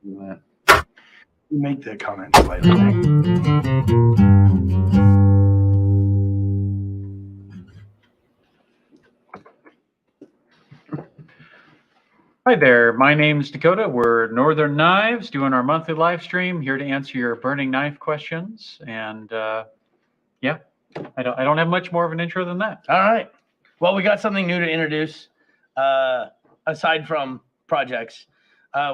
Yeah. Make the comment slightly. Hi there, my name's Dakota. We're Northern Knives doing our monthly live stream here to answer your burning knife questions. And yeah, I don't have much more of an intro than that. All right. Well, we got something new to introduce. Aside from projects,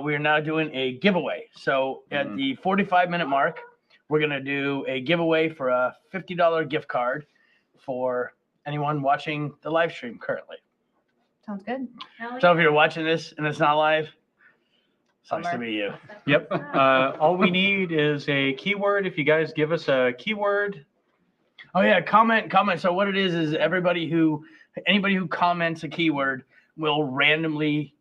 we are now doing a giveaway. So at the 45-minute mark, we're going to do a giveaway for a $50 gift card for anyone watching the live stream currently. Sounds good. So if you're watching this and it's not live, sucks to be you. Yep. All we need is a keyword. If you guys give us a keyword. Oh yeah, comment. So what it is anybody who comments a keyword will randomly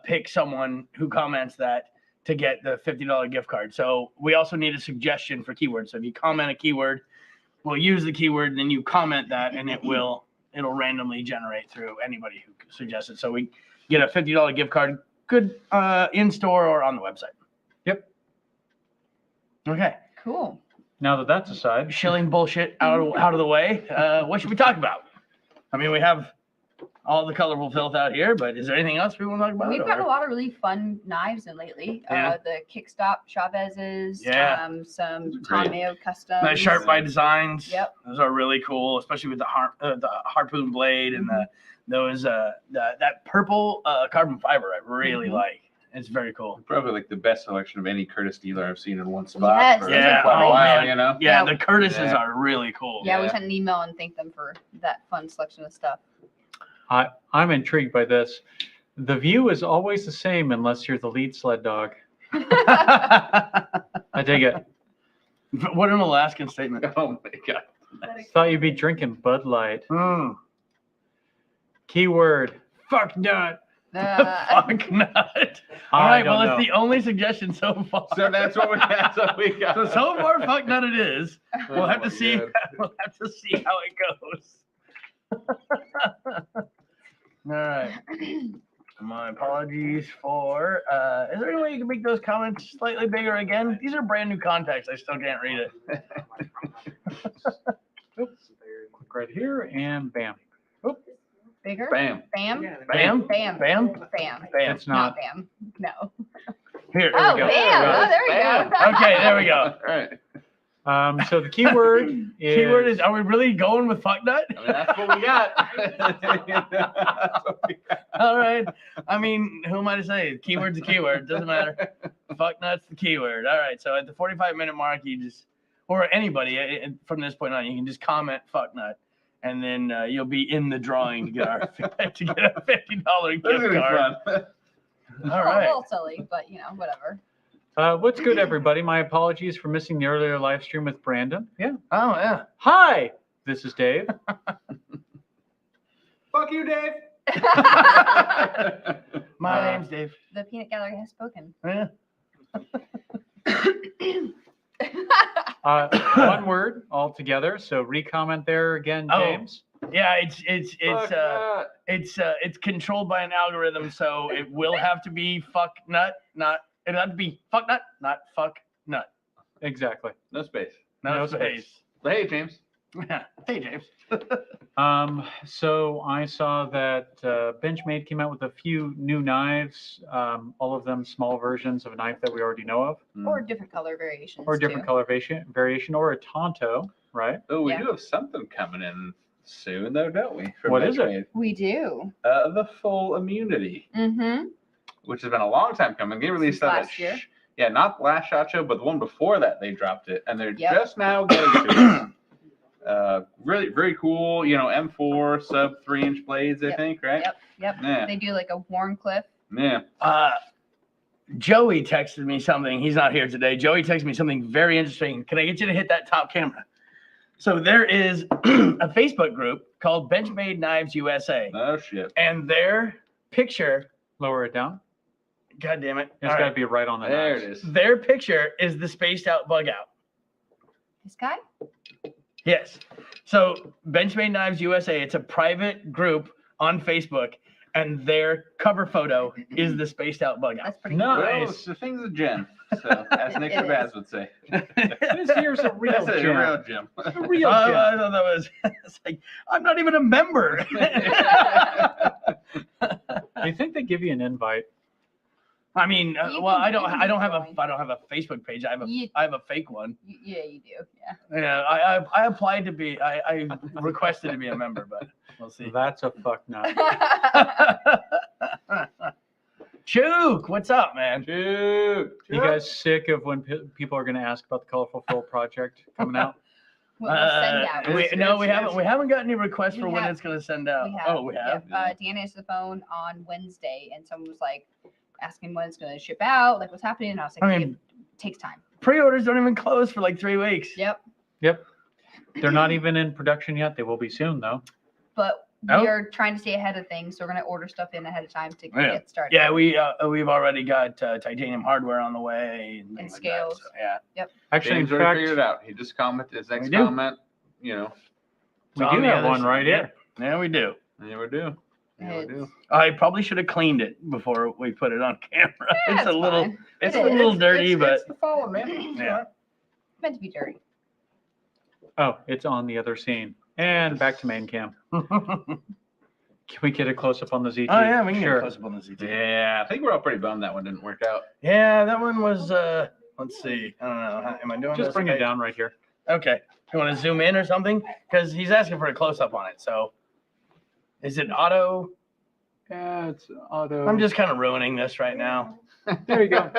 pick someone who comments that to get the $50 gift card. So we also need a suggestion for keywords. So if you comment a keyword, we'll use the keyword, then you comment that, and it'll randomly generate through anybody who suggests it. So we get a $50 gift card, good in store or on the website. Yep. Okay. Cool. Now that that's aside, Shilling bullshit out of the way. What should we talk about? I mean, we have all the colorful filth out here, but is there anything else we want to talk about? We've got a lot of really fun knives in lately. Yeah. The Kickstop Chavez's, Yeah. Some Great. Tom Mayo customs. Nice Sharp by Designs. Yep. Those are really cool, especially with the harpoon blade and that purple carbon fiber. I really like. It's very cool. Probably like the best selection of any Curtis dealer I've seen in one spot. Yes, for those are quite a great. while, you know? Yeah, Yeah. the Curtises Yeah. are really cool. Yeah, we Yeah. sent an email and thanked them for that fun selection of stuff. I'm intrigued by this. The view is always the same unless you're the lead sled dog. I dig it. What an Alaskan statement. Oh my God. Thought you'd be drinking Bud Light. Mm. Keyword, fuck nut. Fuck nut. All right, well, it's the only suggestion so far. So that's what we got. So far, fuck nut it is. We'll have to see. God. We'll have to see how it goes. All right. My apologies for. Is there any way you can make those comments slightly bigger again? These are brand new contacts. I still can't read it. Click right here and bam. Bigger? Bam. Bam? Bam. Bam. Bam. Bam. Bam. It's not. Bam. No. Here. Oh, we go. bam. Oh, there we go. Okay, there we go. All right. So the keyword is. Keyword is. Are we really going with fuck nut? I mean, that's what we got. That's what we got. All right. I mean, who am I to say? Keyword's a keyword. Doesn't matter. Fuck nuts the keyword. All right. So at the 45-minute mark, you just, or anybody from this point on, you can just comment fuck nut, and then you'll be in the drawing to get our to get a $50 This is gift gonna be card. fun. All A right. little silly, but whatever. What's good, everybody? My apologies for missing the earlier live stream with Brandon. Yeah. Oh yeah. Hi, this is Dave. Fuck you, Dave. My name's Dave. The peanut gallery has spoken. Yeah. One word altogether. So re-comment there again, Oh. James. Yeah. Fuck It's controlled by an algorithm, so it will have to be fuck nut, not. It'll have to be fuck nut, not fuck nut. Exactly. no space. No No space. But hey, James. Yeah. Hey, James. So I saw that Benchmade came out with a few new knives, all of them small versions of a knife that we already know of, Or different color variations. or different too. color variation, or a Tonto, right? Oh, we Yeah. do have something coming in soon, though, don't we? What is it? Benchmade. We do. The full immunity, Mm-hmm. which has been a long time coming. They released Since that last year. Yeah, not the last SHOT Show, but the one before that they dropped it, and they're Yep. just now getting to it. Really, very cool. M4 sub 3-inch blades, I Yep, think, right? Yep. Yeah. They do like a Warncliffe. Yeah. Joey texted me something. He's not here today. Joey texted me something very interesting. Can I get you to hit that top camera? So there is a Facebook group called Benchmade Knives USA, Oh shit. and their picture. Lower it down. God damn it! It's All got to right. be right on the There knives. it is. Their picture is the spaced out bug out. This guy? Yes. So Benchmade Knives USA, it's a private group on Facebook, and their cover photo is the spaced out bug out. That's pretty No. cool. Well, Nice. it's the thing's a gem. So, as Nick It Shabazz would say. This here's a real That's a gem. real gem. A real I gem. thought that was. It's like I'm not even a member. Do you think they give you an invite? I mean, You well, can- I don't you can have just I don't have a Facebook page. I You- have a fake one. Yeah, you do. Yeah. Yeah, I applied to be. I requested to be a member, but we'll see. That's a fuck nut. Chook, what's up, man? Shoot. You guys sick of when people are going to ask about the Colorful Fill project coming out? We'll send out. We haven't got any requests We for when have. it's gonna send out. We have. Oh, we have. Yep. Dan answered the phone on Wednesday, and someone was like asking when it's going to ship out, like what's happening. And I was like, I mean- it takes time. Pre-orders don't even close for like 3 weeks. Yep. Yep. They're not even in production yet. They will be soon, though. But Oh. we are trying to stay ahead of things, so we're going to order stuff in ahead of time to Yeah. get started. Yeah, we've already got titanium hardware on the way and, things like that, scales. so, yeah. Actually, James in already figured it fact, out. He just commented his next We do. comment. You know, we It's on do the have other one side. right here. Yeah, we do. there we do. There we do. I probably should have cleaned it before we put it on camera. Yeah, It's a little, fine. it's It a little is. dirty, It's the phone, man. Yeah. Meant to be dirty. Oh, it's on the other scene. And back to main cam. but. Can we get a close up on the ZT? Oh yeah, we can sure. get close up on the ZT. Yeah, I think we're all pretty bummed that one didn't work out. Yeah, that one was. Let's see. I don't know. Am I doing Just this bring it okay? down right here. Okay. You want to zoom in or something? Because he's asking for a close up on it. So, is it auto? Yeah, it's auto. I'm just kind of ruining this right now. There you go.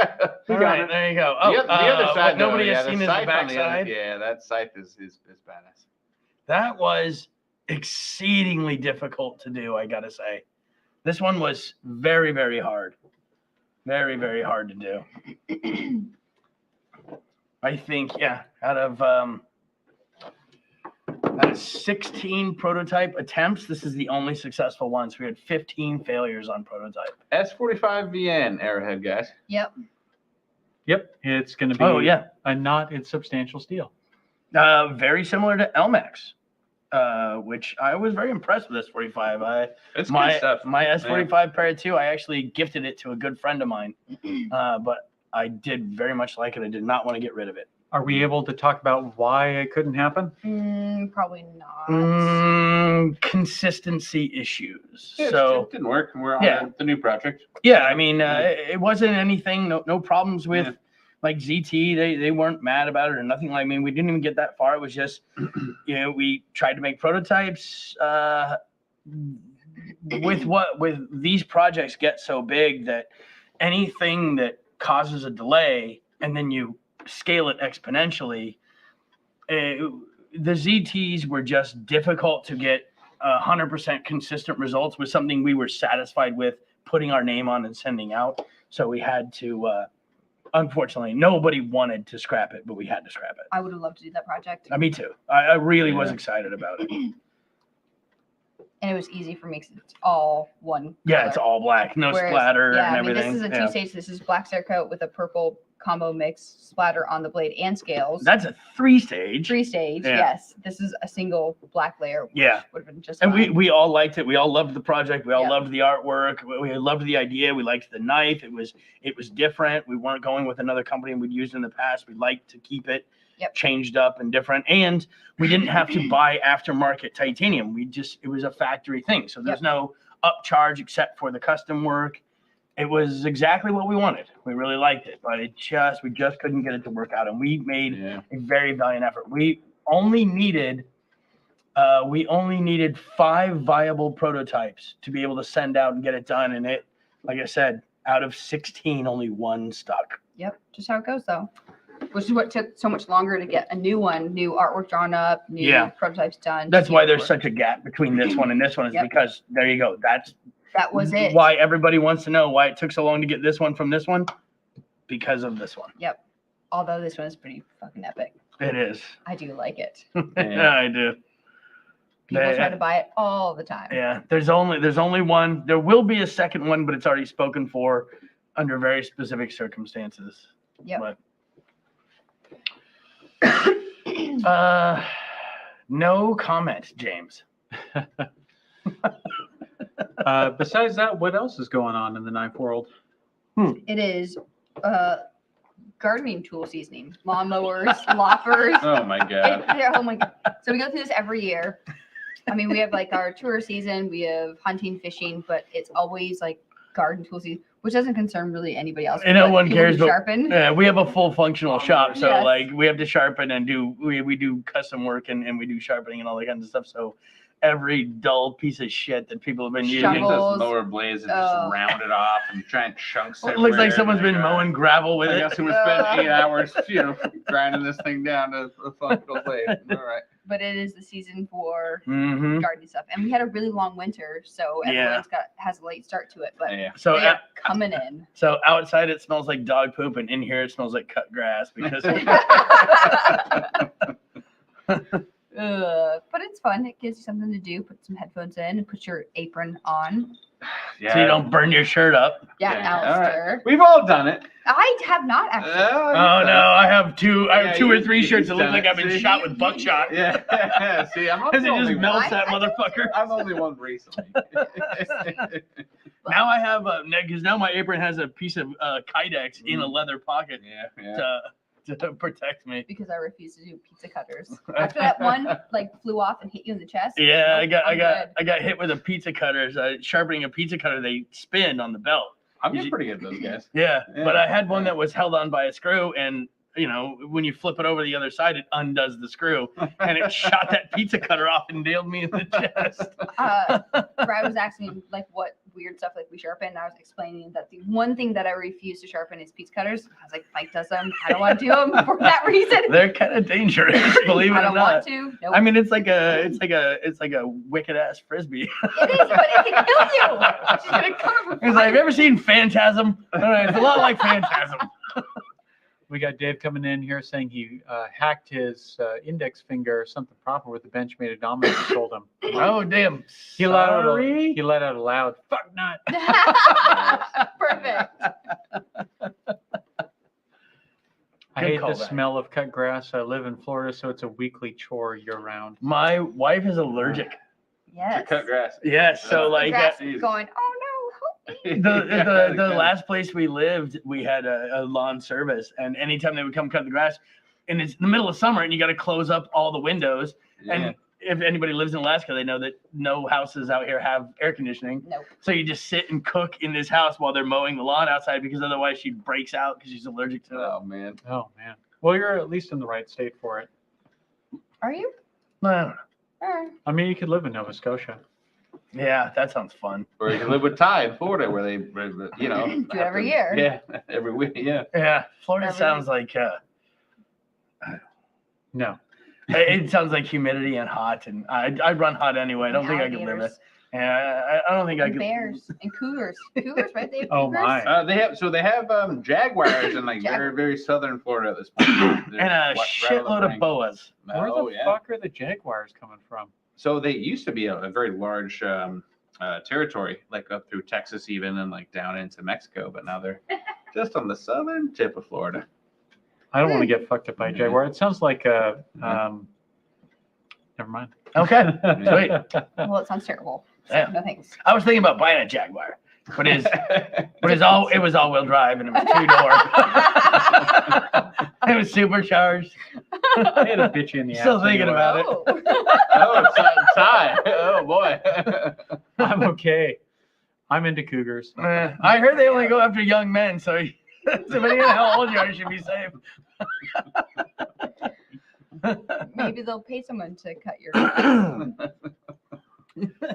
All right, there you go. Oh, the other what side, nobody though, has yeah, seen the is the scythe on the other- backside. Yeah, that scythe is badass. That was exceedingly difficult to do, I gotta say. This one was very, very hard. Very, very hard to do. I think, yeah, out of 16 prototype attempts, this is the only successful one. So we had 15 failures on prototype. S45VN Arrowhead, guys. Yep. Yep, it's going to be Oh, yeah. a not insubstantial steel. Very similar to LMAX, which I was very impressed with S45. It's good My stuff. S45 Parrot 2, I actually gifted it to a good friend of mine, but I did very much like it. I did not want to get rid of it. Are we able to talk about why it couldn't happen? Probably not. Consistency issues. Yeah, So it didn't work. We're on Yeah. the new project. yeah, I mean, it wasn't anything. No problems with Yeah. like ZT. They weren't mad about it or nothing. Like, I mean, we didn't even get that far. It was just, we tried to make prototypes. With these projects get so big that anything that causes a delay and then you scale it exponentially, the ZTs were just difficult to get 100% consistent results with something we were satisfied with putting our name on and sending out. So we had to, unfortunately, nobody wanted to scrap it, but we had to scrap it. I would have loved to do that project. Me too. I really was Yeah. excited about it. And it was easy for me because it's all one Yeah, color. it's all black, no Whereas- splatter yeah, and I mean, everything. this is a Yeah. two-stage. This is black Cerakote with a purple combo mix splatter on the blade and scales. That's a 3-stage. Three-stage, Yeah. yes. This is a single black layer. Which Yeah. would have been just And fine. we all liked it. We all loved the project. We all Yeah. loved the artwork. We loved the idea. We liked the knife. It was different. We weren't going with another company we'd used in the past. We liked to keep it Yep. changed up and different. And we didn't have to buy aftermarket titanium. It was a factory thing. So there's no upcharge except for the custom work. It was exactly what we wanted. We really liked it, but we just couldn't get it to work out. And we made Yeah. a very valiant effort. We only needed 5 viable prototypes to be able to send out and get it done. And it, like I said, out of 16, only 1 stuck. Yep, just how it goes though. Which is what took so much longer to get a new one, new artwork drawn up, new Yeah. prototypes done. That's to why get it there's work. such a gap between this one and this one, is Yep. because there you go. That's That was it. why everybody wants to know why it took so long to get this one from this one, because of this one. Although this one is pretty fucking epic. It is. I do like it. Yeah, I do. People They- try to buy it all the time. Yeah, there's only one. There will be a second one, but it's already spoken for under very specific circumstances. Yep. But, no comment, James. Besides that, what else is going on in the knife world? It is gardening tool seasoning, lawnmowers, loppers. Oh my god. Oh my god! So we go through this every year. I mean, we have like our tour season, we have hunting, fishing, but it's always like garden tool season, which doesn't concern really anybody else. And no but one people cares, who but sharpen. yeah, we have a full functional shop, so Yes. like we have to sharpen and we do custom work and we do sharpening and all that kinds of stuff. So every dull piece of shit that people have been You using. take Shovels. those mower blades and Oh. just round it off and giant chunks. It looks like everywhere. someone's been Like, mowing gravel with I it. guess we would spend 8 hours, grinding this thing down to a functional blade. All right. But it is the season for Mm-hmm. gardening stuff, and we had a really long winter, so everyone's has a late start to it. But Yeah. So they are coming in. so outside it smells like dog poop, and in here it smells like cut grass because But it's fun. It gives you something to do. Put some headphones in and put your apron on. Yeah. so you don't burn your shirt up. Yeah, Yeah, all Alistair. We've all done it. I have not actually. Oh no, I have two or you- three shirts that look done like it. I've been See? shot with buckshot. Yeah. See, I'm not Because the it only just one. melts that I- motherfucker. I'm the only one recently. Now I have because now my apron has a piece of Kydex in a leather pocket yeah. to protect me. Because I refuse to do pizza cutters. After that one like flew off and hit you in the chest. Yeah, nope, I'm good. I got hit with a pizza cutter. Sharpening a pizza cutter, they spin on the belt. I'm getting pretty good at those guys. Yeah, Yeah. but I had one that was held on by a screw, and when you flip it over the other side, it undoes the screw, and it shot that pizza cutter off and nailed me in the chest. Brad was asking me like what weird stuff like we sharpen, and I was explaining that the one thing that I refuse to sharpen is pizza cutters. I was like, Mike does them. I don't want to do them for that reason. They're kind of dangerous, believe it I or don't want not. to. Nope. I mean, it's like a wicked ass frisbee. It is, but it can kill you. She's gonna come It's like, have you ever seen Phantasm? I don't know, it's a lot like Phantasm. We got Dave coming in here saying he hacked his index finger something proper with the Benchmade odometer and told him. Oh damn! He let out Sorry. a loud fuck nut. Perfect. I Good hate the callback. smell of cut grass. I live in Florida, so it's a weekly chore year round. My wife is allergic. Yes. To cut grass. Yes, so like Grass Jesus. going. Oh the last place we lived, we had a lawn service, and anytime they would come cut the grass, and it's in the middle of summer, and you got to close up all the windows. Yeah. And if anybody lives in Alaska, they know that no houses out here have air conditioning. no. Nope. So you just sit and cook in this house while they're mowing the lawn outside, because otherwise she breaks out because she's allergic to it. Oh man. Oh man. Well, you're at least in the right state for it. Are you? I mean, you could live in Nova Scotia. Yeah, that sounds fun. Or you can live with Ty in Florida, where they, Do it every year. Yeah, every week. Yeah. Yeah, Florida Every sounds like No. it sounds like humidity and hot, and I run hot anyway. I don't think I could live it. Alligators. Yeah, I don't think I And could. bears and cougars. Cougars, right? They have Oh cougars? my. They have jaguars in like very very southern Florida at this point. They're And a right on the shitload of brink. boas. Where Oh, the yeah. fuck are the Jaguars coming from? So they used to be a very large territory, like up through Texas even, and like down into Mexico. But now they're just on the southern tip of Florida. I don't want to get fucked up by a Yeah. Jaguar. It sounds like a. Never mind. Okay, sweet. Well, it sounds terrible. So, Yeah. no thanks. I was thinking about buying a Jaguar, but it was all wheel drive and it was 2-door. It was supercharged. I had a bitch in the ass. Still thinking anyway. about it. Oh. Oh, it's Ty. Oh boy. I'm okay. I'm into cougars. I heard they only go after young men, so depending on how old you are, you should be safe. Maybe they'll pay someone to cut your.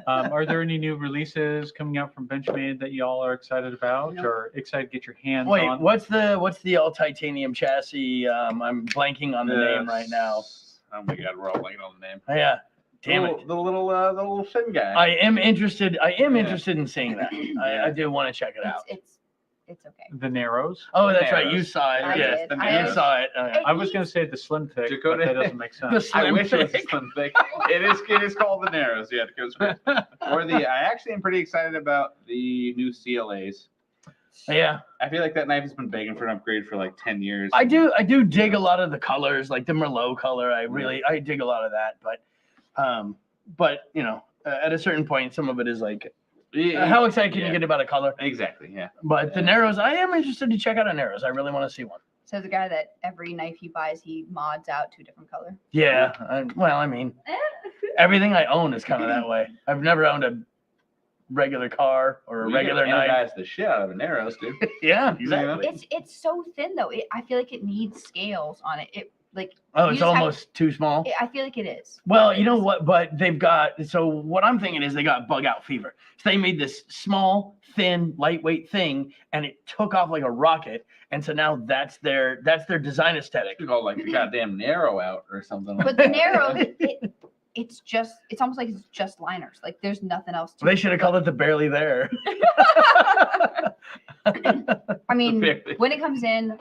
Are there any new releases coming out from Benchmade that y'all are excited about Nope. or excited to get your hands Wait, on? what's the all titanium chassis? I'm blanking on the name right now. Oh my God, we're all blanking on the name. Oh, yeah, damn it. The little fin guy. I am interested. Yeah. Interested in seeing that. I do want to check it out. It's okay. The Narrows? Oh, that's right. You Narrows. saw it. I Yes, did. the you Narrows. saw it. I was going to say the Slim Thick, Dakota- but that doesn't make sense. The I Slim wish it was a Thick. slim thick. It is called the Narrows. Yeah, it goes great. Or I actually am pretty excited about the new CLAs. Yeah, I feel like that knife has been begging for an upgrade for like 10 years. I do dig a lot of the colors, like the Merlot color. I dig a lot of that, but at a certain point, some of it is like, Yeah, how excited can you yeah. get about a color? Exactly. Yeah. But the Narrows, I am interested to check out a Narrows. I really want to see one. So the guy that every knife he buys, he mods out to a different color. Yeah. I mean, everything I own is kind of that way. I've never owned a regular car or a regular knife. Anodize the shit out of an arrows, dude. Yeah, exactly. It's so thin though. I feel like it needs scales on it. It like Oh, you it's just have- almost too small. I feel like it is. Well, you know what? But they've got, so what I'm thinking is they got bug out fever. So they made this small, thin, lightweight thing, and it took off like a rocket. And so now that's their design aesthetic. You call like the goddamn narrow out or something. But the narrows, it's almost like it's just liners. Like there's nothing else to They should have called it the barely there. I mean, Barely. when it comes in,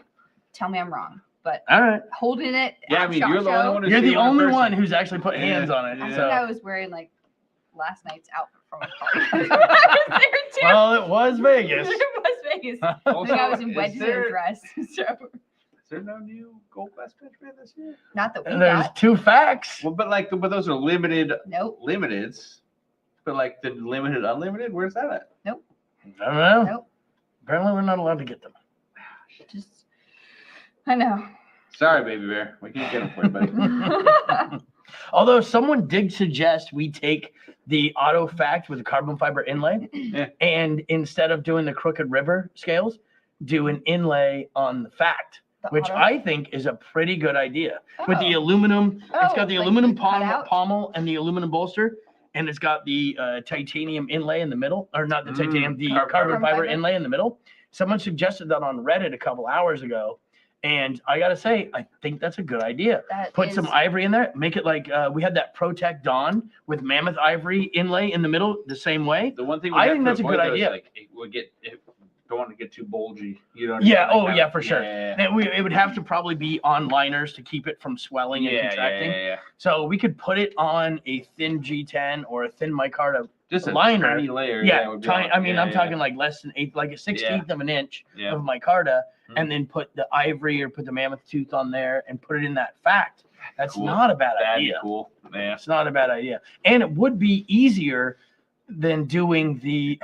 tell me I'm wrong. But All right. holding it, Yeah, I at mean, SHOT you're the only Show, one who's You're seen the one in only person. one who's actually put hands on it. I Yeah. think I So. was wearing like last night's outfit from a party. I was there too. Well, it was Vegas. It was Vegas. I think I Also, was in is wedges and there- a dress. So Is there no new Gold Class bench man this year? not that we And there's got. 2 facts. Well, but those are limited Nope. limiteds. But like the limited unlimited, where's that at? I don't know. Nope. Apparently, we're not allowed to get them. Just I know. Sorry, baby bear. We can't get them for you, buddy. Although someone did suggest we take the auto fact with the carbon fiber inlay, Yeah. and instead of doing the crooked river scales, do an inlay on the fact, The which auto- I think is a pretty good idea. With the Oh. aluminum, it's Oh, got the like aluminum cut out? pommel and the aluminum bolster, and it's got the titanium inlay in the middle, or not the titanium, the Carbon carbon fiber. fiber inlay in the middle. Someone suggested that on Reddit a couple hours ago, and I gotta say, I think that's a good idea. That Put is- some ivory in there. Make it like we had that Protect Dawn with mammoth ivory inlay in the middle, the same way. The one thing we I have think to that's a avoid, good though, is, idea. like it would get don't want to get too bulgy. You know. Yeah. Oh, yeah, for sure. Yeah. And it would have to probably be on liners to keep it from swelling and contracting. Yeah. So we could put it on a thin G10 or a thin micarta. Just a Liner. tiny layer. Yeah, would be tiny. all- I mean, yeah, I'm yeah. talking like less than 8, like a 16th of an inch Yeah. of micarta, Mhm. and then put the ivory or put the mammoth tooth on there and put it in that fact. That's Cool. not a bad That'd be idea. cool. Yeah. It's not a bad idea, and it would be easier than doing the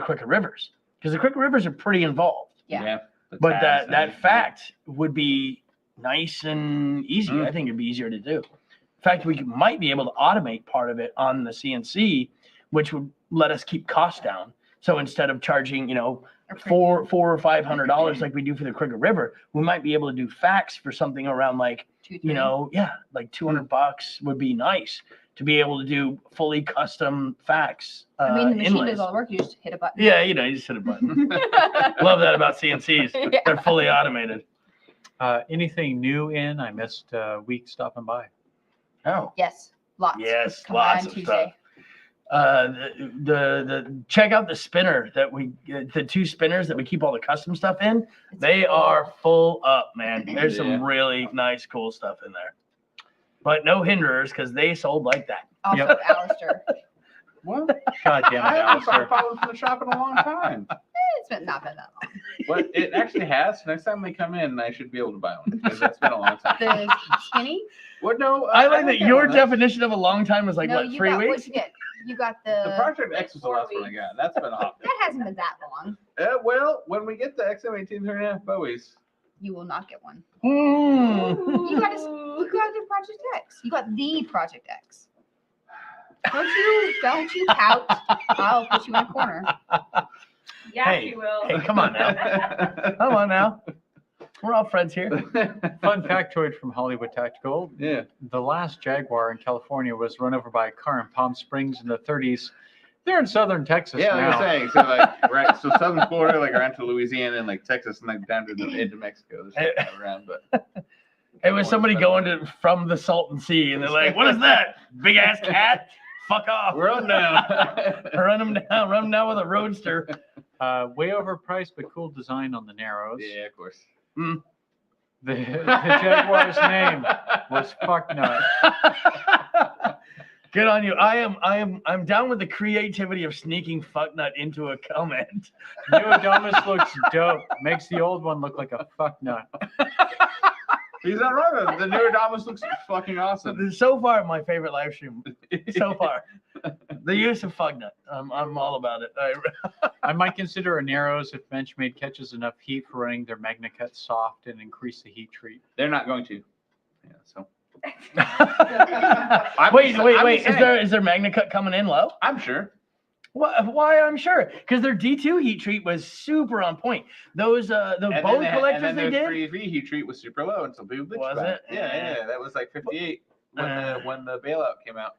crooked rivers, because the crooked rivers are pretty involved. Yeah. The But tabs and that everything. fact would be nice and easy. Mm. I think it'd be easier to do. In fact, might be able to automate part of it on the CNC, which would let us keep costs down. So instead of charging, or $400 or $500 like we do for the Crooked River, we might be able to do facts for something around like, $2, $3. like $200 would be nice to be able to do fully custom facts. I mean, the machine inlays. does all the work. You just hit a button. Yeah, you just hit a button. Love that about CNCs. Yeah. They're fully automated. Anything new in? I missed a week stopping by. Oh. Yes, lots. Yes, Coming lots on of Tuesday. The check out the spinner that the 2 spinners that we keep all the custom stuff in. It's They cool. are full up, man. There's some Yeah. really nice, cool stuff in there. But no hinderers because they sold like that. Also, Yep. Alistair. What? God damn it, I haven't Alistair. followed from the shop in a long time. It's not been that long. But it actually has. Next time they come in, I should be able to buy one because it's been a long time. The skinny? What? No, I like that don't your get one. definition of a long time was like, no, what, you 3 got, weeks? What'd you get? You got The Project X was the last one I got. That's been a hot. That hasn't been that long. Well, when we get the XM18 3.5 Bowies, You will not get one. Mm. You got the Project X. You got the Project X. Don't you pout. I'll put you in a corner. Yeah, Hey, she will. hey, come on now. Come on now. We're all friends here. Fun factoid from Hollywood Tactical. Yeah. The last Jaguar in California was run over by a car in Palm Springs in the 30s. They're in southern Texas Yeah, like now. I'm saying. So like, right. So southern Florida, like around to Louisiana and like Texas and like down to the edge of Mexico. There's nothing around, but It was somebody going from the Salton Sea, and they're like, "What is that? Big ass cat? Fuck off! we're on now. Run him down with a roadster." Way overpriced, but cool design on the Narrows. Yeah, of course. The Jaguar's name was Fucknut. Good on you. I'm down with the creativity of sneaking fucknut into a comment. New Adonis looks dope. Makes the old one look like a fucknut. He's not wrong. The new Adamas looks fucking awesome. So far, my favorite live stream. So far, the use of Fug Nut. I'm all about it. I might consider a Narrows if Benchmade catches enough heat for running their MagnaCut soft and increase the heat treat. They're not going to. Yeah, so wait. I'm Is there MagnaCut coming in low? I'm sure. Why? I'm sure because their D2 heat treat was super on point. Those the And bone then collectors and they then did. their 3V heat treat was super low until Boo bitched Was about it? Yeah, that was like 58 when the bailout came out.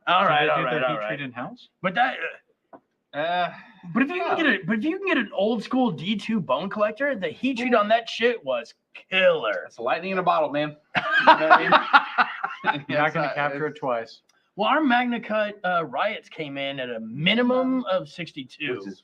All So right, they all do right, their all heat right. treat in house. But that. But if you yeah. can get an old school D2 bone collector, the heat treat on that shit was killer. It's lightning in a bottle, man. You know what I mean? You're not going to capture it twice. Well, our MagnaCut riots came in at a minimum of 62. Which is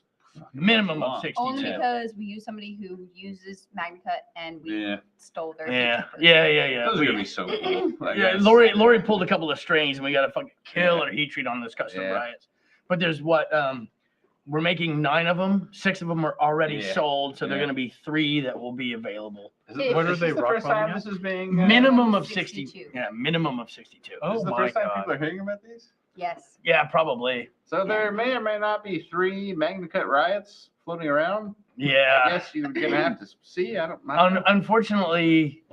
Minimum long. of 62. Only because we use somebody who uses MagnaCut and we Yeah. stole their. Yeah. Those are gonna be so cool. Like, Yeah, that's- Lori pulled a couple of strings and we got a fucking killer heat treat on this custom Yeah. riots. But there's we're making 9 of them. 6 of them are already Yeah. sold, so they're Yeah. going to be 3 that will be available. What are is they this the rock first time bombing this is being Minimum of 62. 60. Yeah, minimum of 62. Oh This is the my first time God. people are hearing about these. Yes. Yeah, probably. So there may or may not be 3 MagnaCut riots floating around. I Yeah. guess you're gonna have to see. I don't know. Unfortunately,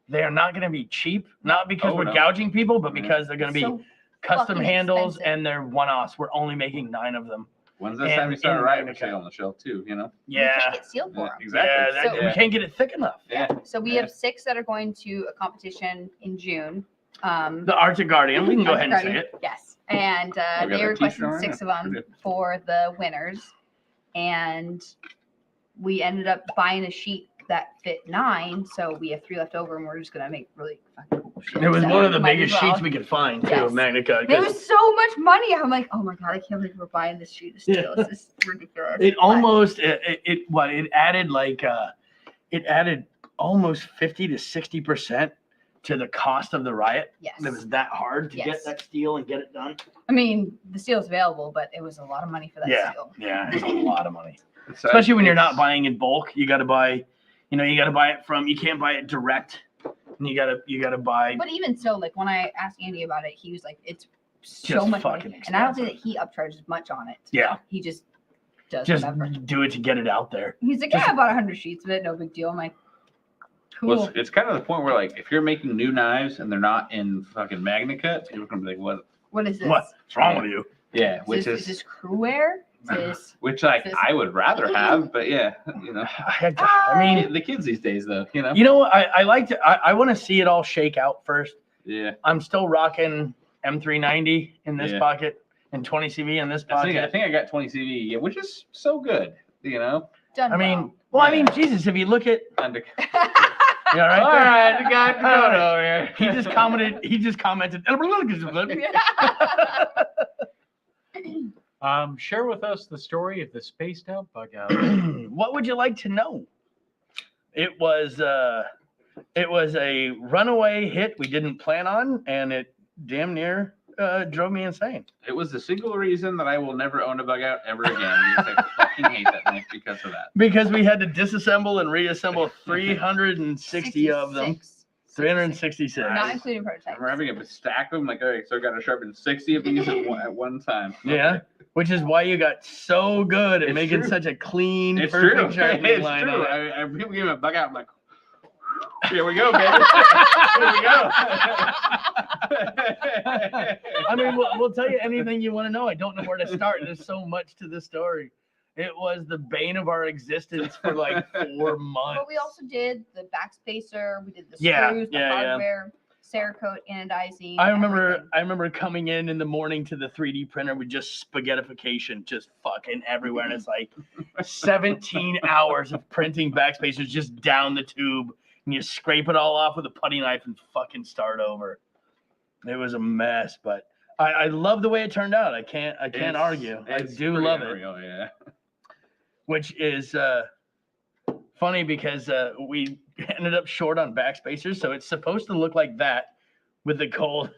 they are not going to be cheap. Not because Oh, we're no. gouging people, but because they're going to be So custom fucking handles expensive. and they're one-offs. We're only making 9 of them. When's the time and- you start a and riot MagnaCut. sale on the shelf too? You know. we Yeah. can't get sealed for Yeah, them. exactly. Yeah, So- we can't get it thick enough. Yeah. So we Yeah. have 6 that are going to a competition in June. The Arctic Guardian. We can go ahead and say it. Yes. And got they their requested t-shirt on 6 it? of them Pretty for the winners. And we ended up buying a sheet that fit 9. So we have 3 left over and we're just going to make really fucking cool shit. It was So one of the might biggest as well. sheets we could find, too, Yes. MagnaCut. There 'cause was so much money. I'm like, oh my God, I can't believe we're buying this sheet of steel. Yeah. This is ridiculous. It But almost, it added like, it added almost 50 to 60% to the cost of the riot. yes. It was that hard to get Yes. that steel and get it done. I mean, the steel's available, but it was a lot of money for that Yeah. steel. Yeah, it's a lot of money. It's, Especially when you're not it's- buying in bulk. You got to buy, you got to buy it from, you can't buy it direct. And you got to buy. But even so, like when I asked Andy about it, he was like, it's so Just much fucking money. And I don't think that he upcharges much on it. Yeah. He just does Just whatever. do it to get it out there. He's like, just- yeah, I bought 100 sheets of it. No big deal. I'm like, cool. Well, it's kind of the point where, like, if you're making new knives and they're not in fucking MagnaCut, people are gonna be like, "What?" What is this? What's wrong with you? Yeah, which is this crew wear? Is this which like this- I would rather have, but yeah, you know, I mean, the kids these days though, you know. you know what? I like to, I want to see it all shake out first. Yeah, I'm still rocking M390 in this Yeah. pocket and 20 CV in this I think pocket. I got 20 CV, yeah, which is so good, you know. done I mean, I mean, Jesus, if you look at, Under- you all right? All there? right, we got Dakota over here. He just commented. Share with us the story of the spaced out bug out. What would you like to know? It was a runaway hit we didn't plan on, and it damn near drove me insane. It was the single reason that I will never own a bug out ever again because I fucking hate that knife because of that. Because we had to disassemble and reassemble 360 of them. 366. Not including I prototypes. remember having a stack of them, like, okay, so I got to sharpen 60 of these at one time. Yeah, which is why you got so good at It's making true. such a clean, It's true. perfect sharpening It's line true. on it. I people give me a bug out. I'm like, here we go, baby. Here we go. I mean, we'll tell you anything you want to know. I don't know where to start. There's so much to this story. It was the bane of our existence for like 4 months. But we also did the backspacer. We did the Yeah, screws, the yeah. hardware, Cerakote, anodizing. I remember everything. coming in the morning to the 3D printer with just spaghettification just fucking everywhere. And it's like 17 hours of printing backspacers just down the tube. And you scrape it all off with a putty knife and fucking start over. It was a mess, but I love the way it turned out. I can't argue. I It's do pretty love it. unreal, yeah. Which is funny because we ended up short on backspacers, so it's supposed to look like that with the gold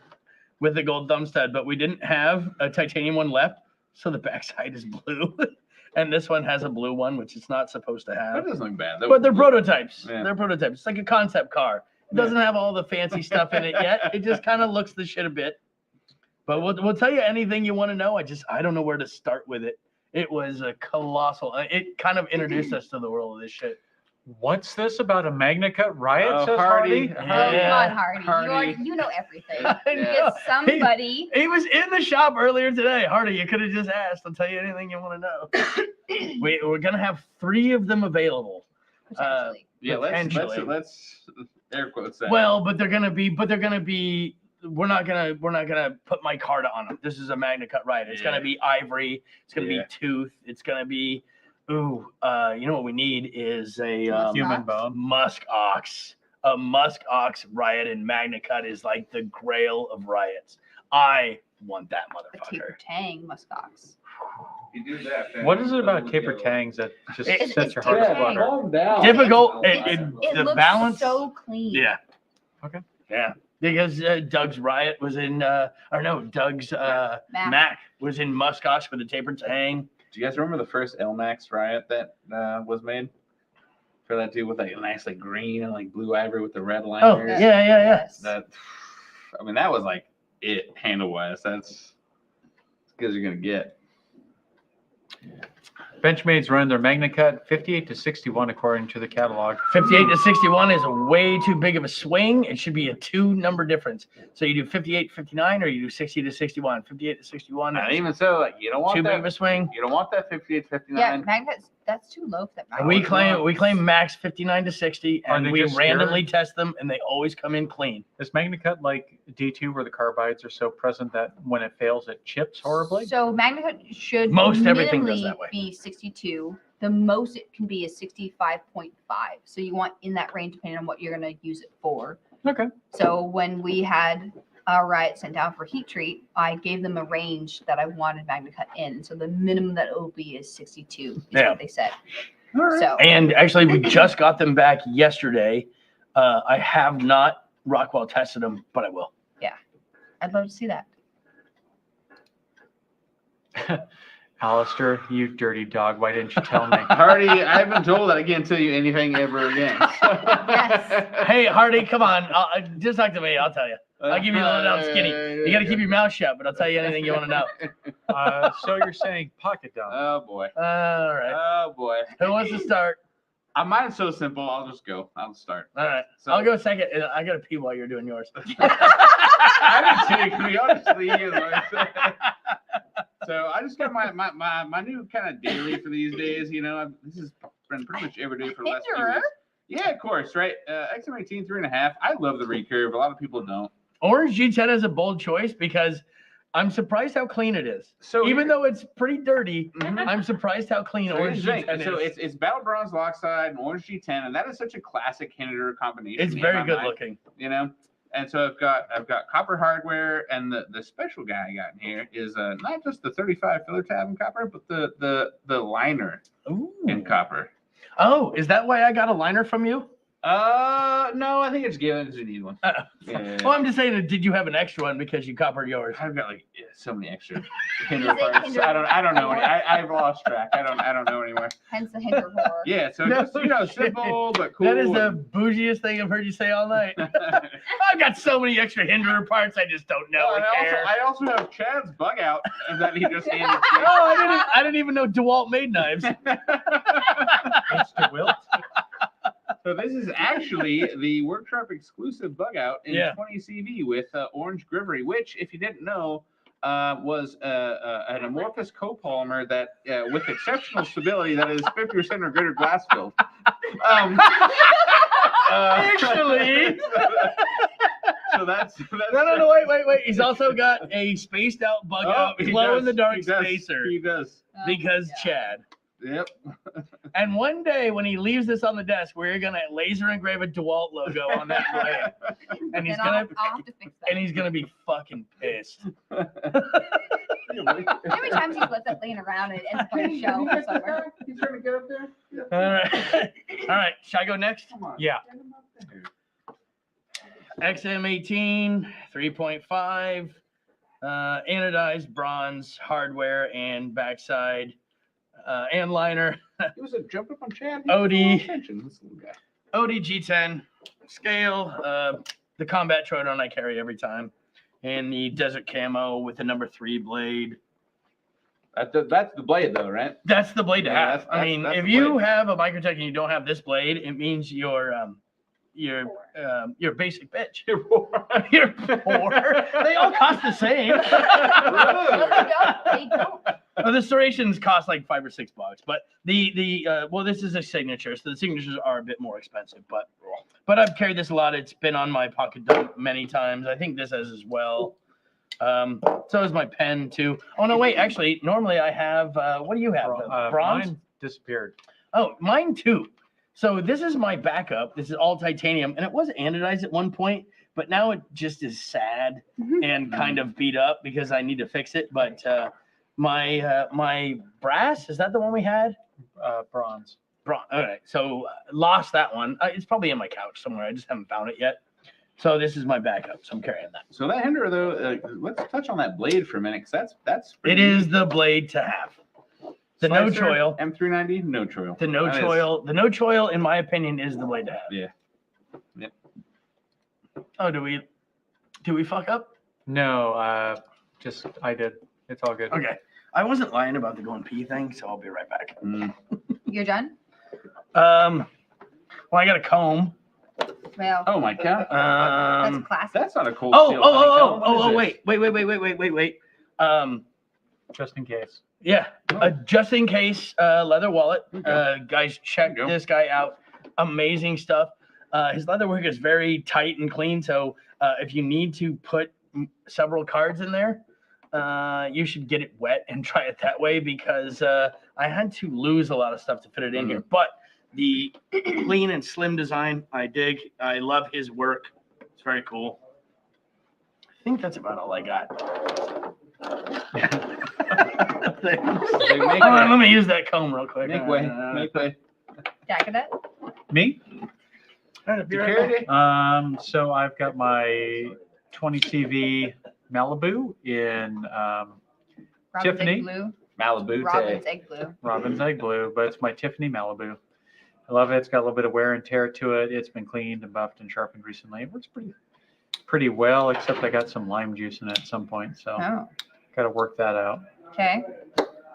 thumb stud, but we didn't have a titanium one left, so the backside is blue. and this one has a blue one, which it's not supposed to have. That doesn't look bad. But they're prototypes. Yeah. They're prototypes. It's like a concept car. It doesn't have all the fancy stuff in it yet. It just kind of looks the shit a bit. But we'll tell you anything you want to know. I don't know where to start with it. It was a colossal. It kind of introduced us to the world of this shit. What's this about a Magna Cut riot? Oh, Says Hardy. Hardy. Oh, Yeah. come on, Hardy. Hardy. You know everything. I You know. get somebody. He was in the shop earlier today. Hardy, you could have just asked. I'll tell you anything you want to know. We're gonna have 3 of them available. Potentially. Yeah, Potentially. let's air quotes that. Well, but they're gonna be. We're not gonna put my card on them. This is a Magna Cut riot. It's gonna be ivory. It's gonna be tooth. It's gonna be. You know what we need is a Human bone. musk ox. A musk ox riot in Magna Cut is like the grail of riots. I want that A motherfucker. taper tang muskox. you do that. What is it about taper tangs that just It's sets your taper heart tang. flutter? Calm down. Difficult. It The looks balance. so clean. Yeah. Okay. Yeah. Because Doug's riot was in, Doug's Mac was in muskox with a taper tang. Do you guys remember the first LMAX riot that was made? For that dude with like a nice like green and like blue ivory with the red liners. Oh, yeah. Yes. That, I mean, that was like it handle wise. That's as good as you're gonna get. Benchmade's run their Magna Cut 58 to 61 according to the catalog. 58 to 61 is a way too big of a swing. It should be a 2 number difference. So you do 58 to 59 or you do 60 to 61. 58 to 61 And is even so, like you don't want too big of that. a swing. You don't want that 58 to 59. Yeah, Magnet's that's too low for that. Oh, We it's claim max 59 to 60 Are and they we just randomly test them and they always come in clean. Is Magna Cut like D2 where the carbides are so present that when it fails, it chips horribly? So Magnet should Most everything does minimally that way. be 62. The most it can be is 65.5. So you want in that range depending on what you're going to use it for. Okay. So when we had a riot sent down for heat treat, I gave them a range that I wanted Magna Cut in. So the minimum that it will be is 62 is Yeah. what they said. So And actually, we just got them back yesterday. I have not Rockwell tested them, but I will. I'd love to see that. Alistair, you dirty dog, why didn't you tell me? Hardy, I've been told that I can't tell you anything ever again. Yes. Hey, Hardy, come on. Just talk to me. I'll tell you. I'll give you the lowdown skinny. You got to keep your mouth shut, but I'll tell you anything you want to know. So you're saying pocket dog. Oh boy. All right. Oh boy. Who wants to start? Mine's so simple. I'll just go. I'll start. All right. So- I'll go second. I got to pee while you're doing yours. I did too, to be honest with you. So I just got my new kind of daily for these days. You know, this has been pretty much every day for the last few Hinderer? weeks. Yeah, of course, right? XM18 3.5. I love the recurve. A lot of people don't. Orange G10 is a bold choice because I'm surprised how clean it is. So Even though it's pretty dirty, Mhm. I'm surprised how clean So Orange here's the G10 thing. So is. it's Battle Bronze Lockside and Orange G10, and that is such a classic Hinderer combination. It's in very my good mind, looking. you know. And so I've got copper hardware, and the special guy I got in here is not just the 35 filler tab in copper, but the liner Ooh. in copper. Oh, is that why I got a liner from you? No, I think it's given because we need one. Yeah. Well, I'm just saying, did you have an extra one because you coppered yours? I've got like so many extra He's Hinderer a parts. Hinderer I don't know. whore. I've lost track. I don't know anymore. Hence the hinder horror. Yeah, so No just shit. simple but cool. That is the bougiest thing I've heard you say all night. I've got so many extra Hinderer parts, I just don't know. and care. I also have Chad's bug out that he just handed me. Oh, I didn't even know DeWalt made knives. It's DeWilt. So this is actually the workshop exclusive bug out in Yeah. 20 CV with orange grivery, which, if you didn't know, was an amorphous copolymer that, with exceptional stability, that is 50% or greater glass filled. Actually. So that's No, wait. He's also got a spaced out bug out, he glow does. in the dark He does. spacer He does. because Yeah. Chad. Yep. And one day when he leaves this on the desk, we're gonna laser engrave a DeWalt logo on that blade, and he's Then gonna I'll have to fix that. and he's gonna be fucking pissed. How many times he's left that laying around and it ends up on a shelf or somewhere? He's trying to get up there. Yeah. All right. Shall I go next? Come on. Yeah. Get him up there. XM18 3.5 anodized bronze hardware and backside and liner. He was a jump up on Chad. OD. Attention, this little guy. ODG10 scale, the combat Troodon I carry every time, and the desert camo with the number 3 blade. That's the blade, though, right? That's the blade to Yeah, have. I mean, that's if the you blade. have a microtech and you don't have this blade, it means you're basic bitch. You're poor. You're poor. They all cost the same. No, they don't. They don't. Well, the serrations cost like $5 or $6, but well, this is a signature, so the signatures are a bit more expensive. But I've carried this a lot. It's been on my pocket dump many times. I think this has as well. So is my pen too. Oh no, wait. Actually, normally I have. What do you have? Bronze. Mine disappeared. Oh, mine too. So this is my backup. This is all titanium, and it was anodized at one point, but now it just is sad and kind of beat up because I need to fix it. But my brass, is that the one we had? Bronze. All right, so lost that one. It's probably in my couch somewhere. I just haven't found it yet. So this is my backup. So I'm carrying that. So that Hinder, though, let's touch on that blade for a minute, because that's It pretty is neat. the blade to have. The no Slicer, choil. M390, no choil. The no That is- choil. The no choil, in my opinion, is the blade to have. Yeah. Yep. Oh, do we fuck up? No, I did. It's all good. Okay. I wasn't lying about the going pee thing, so I'll be right back. You're done? Well, I got a comb. Well, Oh my god. that's classic. That's not a cold Oh, steel oh, honeycomb. oh, What oh, is this? wait. Just in case. Yeah, just in case leather wallet. Okay. Guys, check There you go. this guy out. Amazing stuff. His leather work is very tight and clean. So if you need to put several cards in there, you should get it wet and try it that way, because I had to lose a lot of stuff to fit it in here. But the clean and slim design, I dig. I love his work. It's very cool. I think that's about all I got. Hold on, let me use that comb real quick. Make way. Make way. Jacketed? Me? Be right back. So I've got my 20 CV Malibu in Robin's Tiffany? Egg Blue. Malibu. Robin's Egg Blue. Robin's Egg Blue, but it's my Tiffany Malibu. I love it. It's got a little bit of wear and tear to it. It's been cleaned and buffed and sharpened recently. It works pretty well, except I got some lime juice in it at some point, so Oh, got to work that out. okay.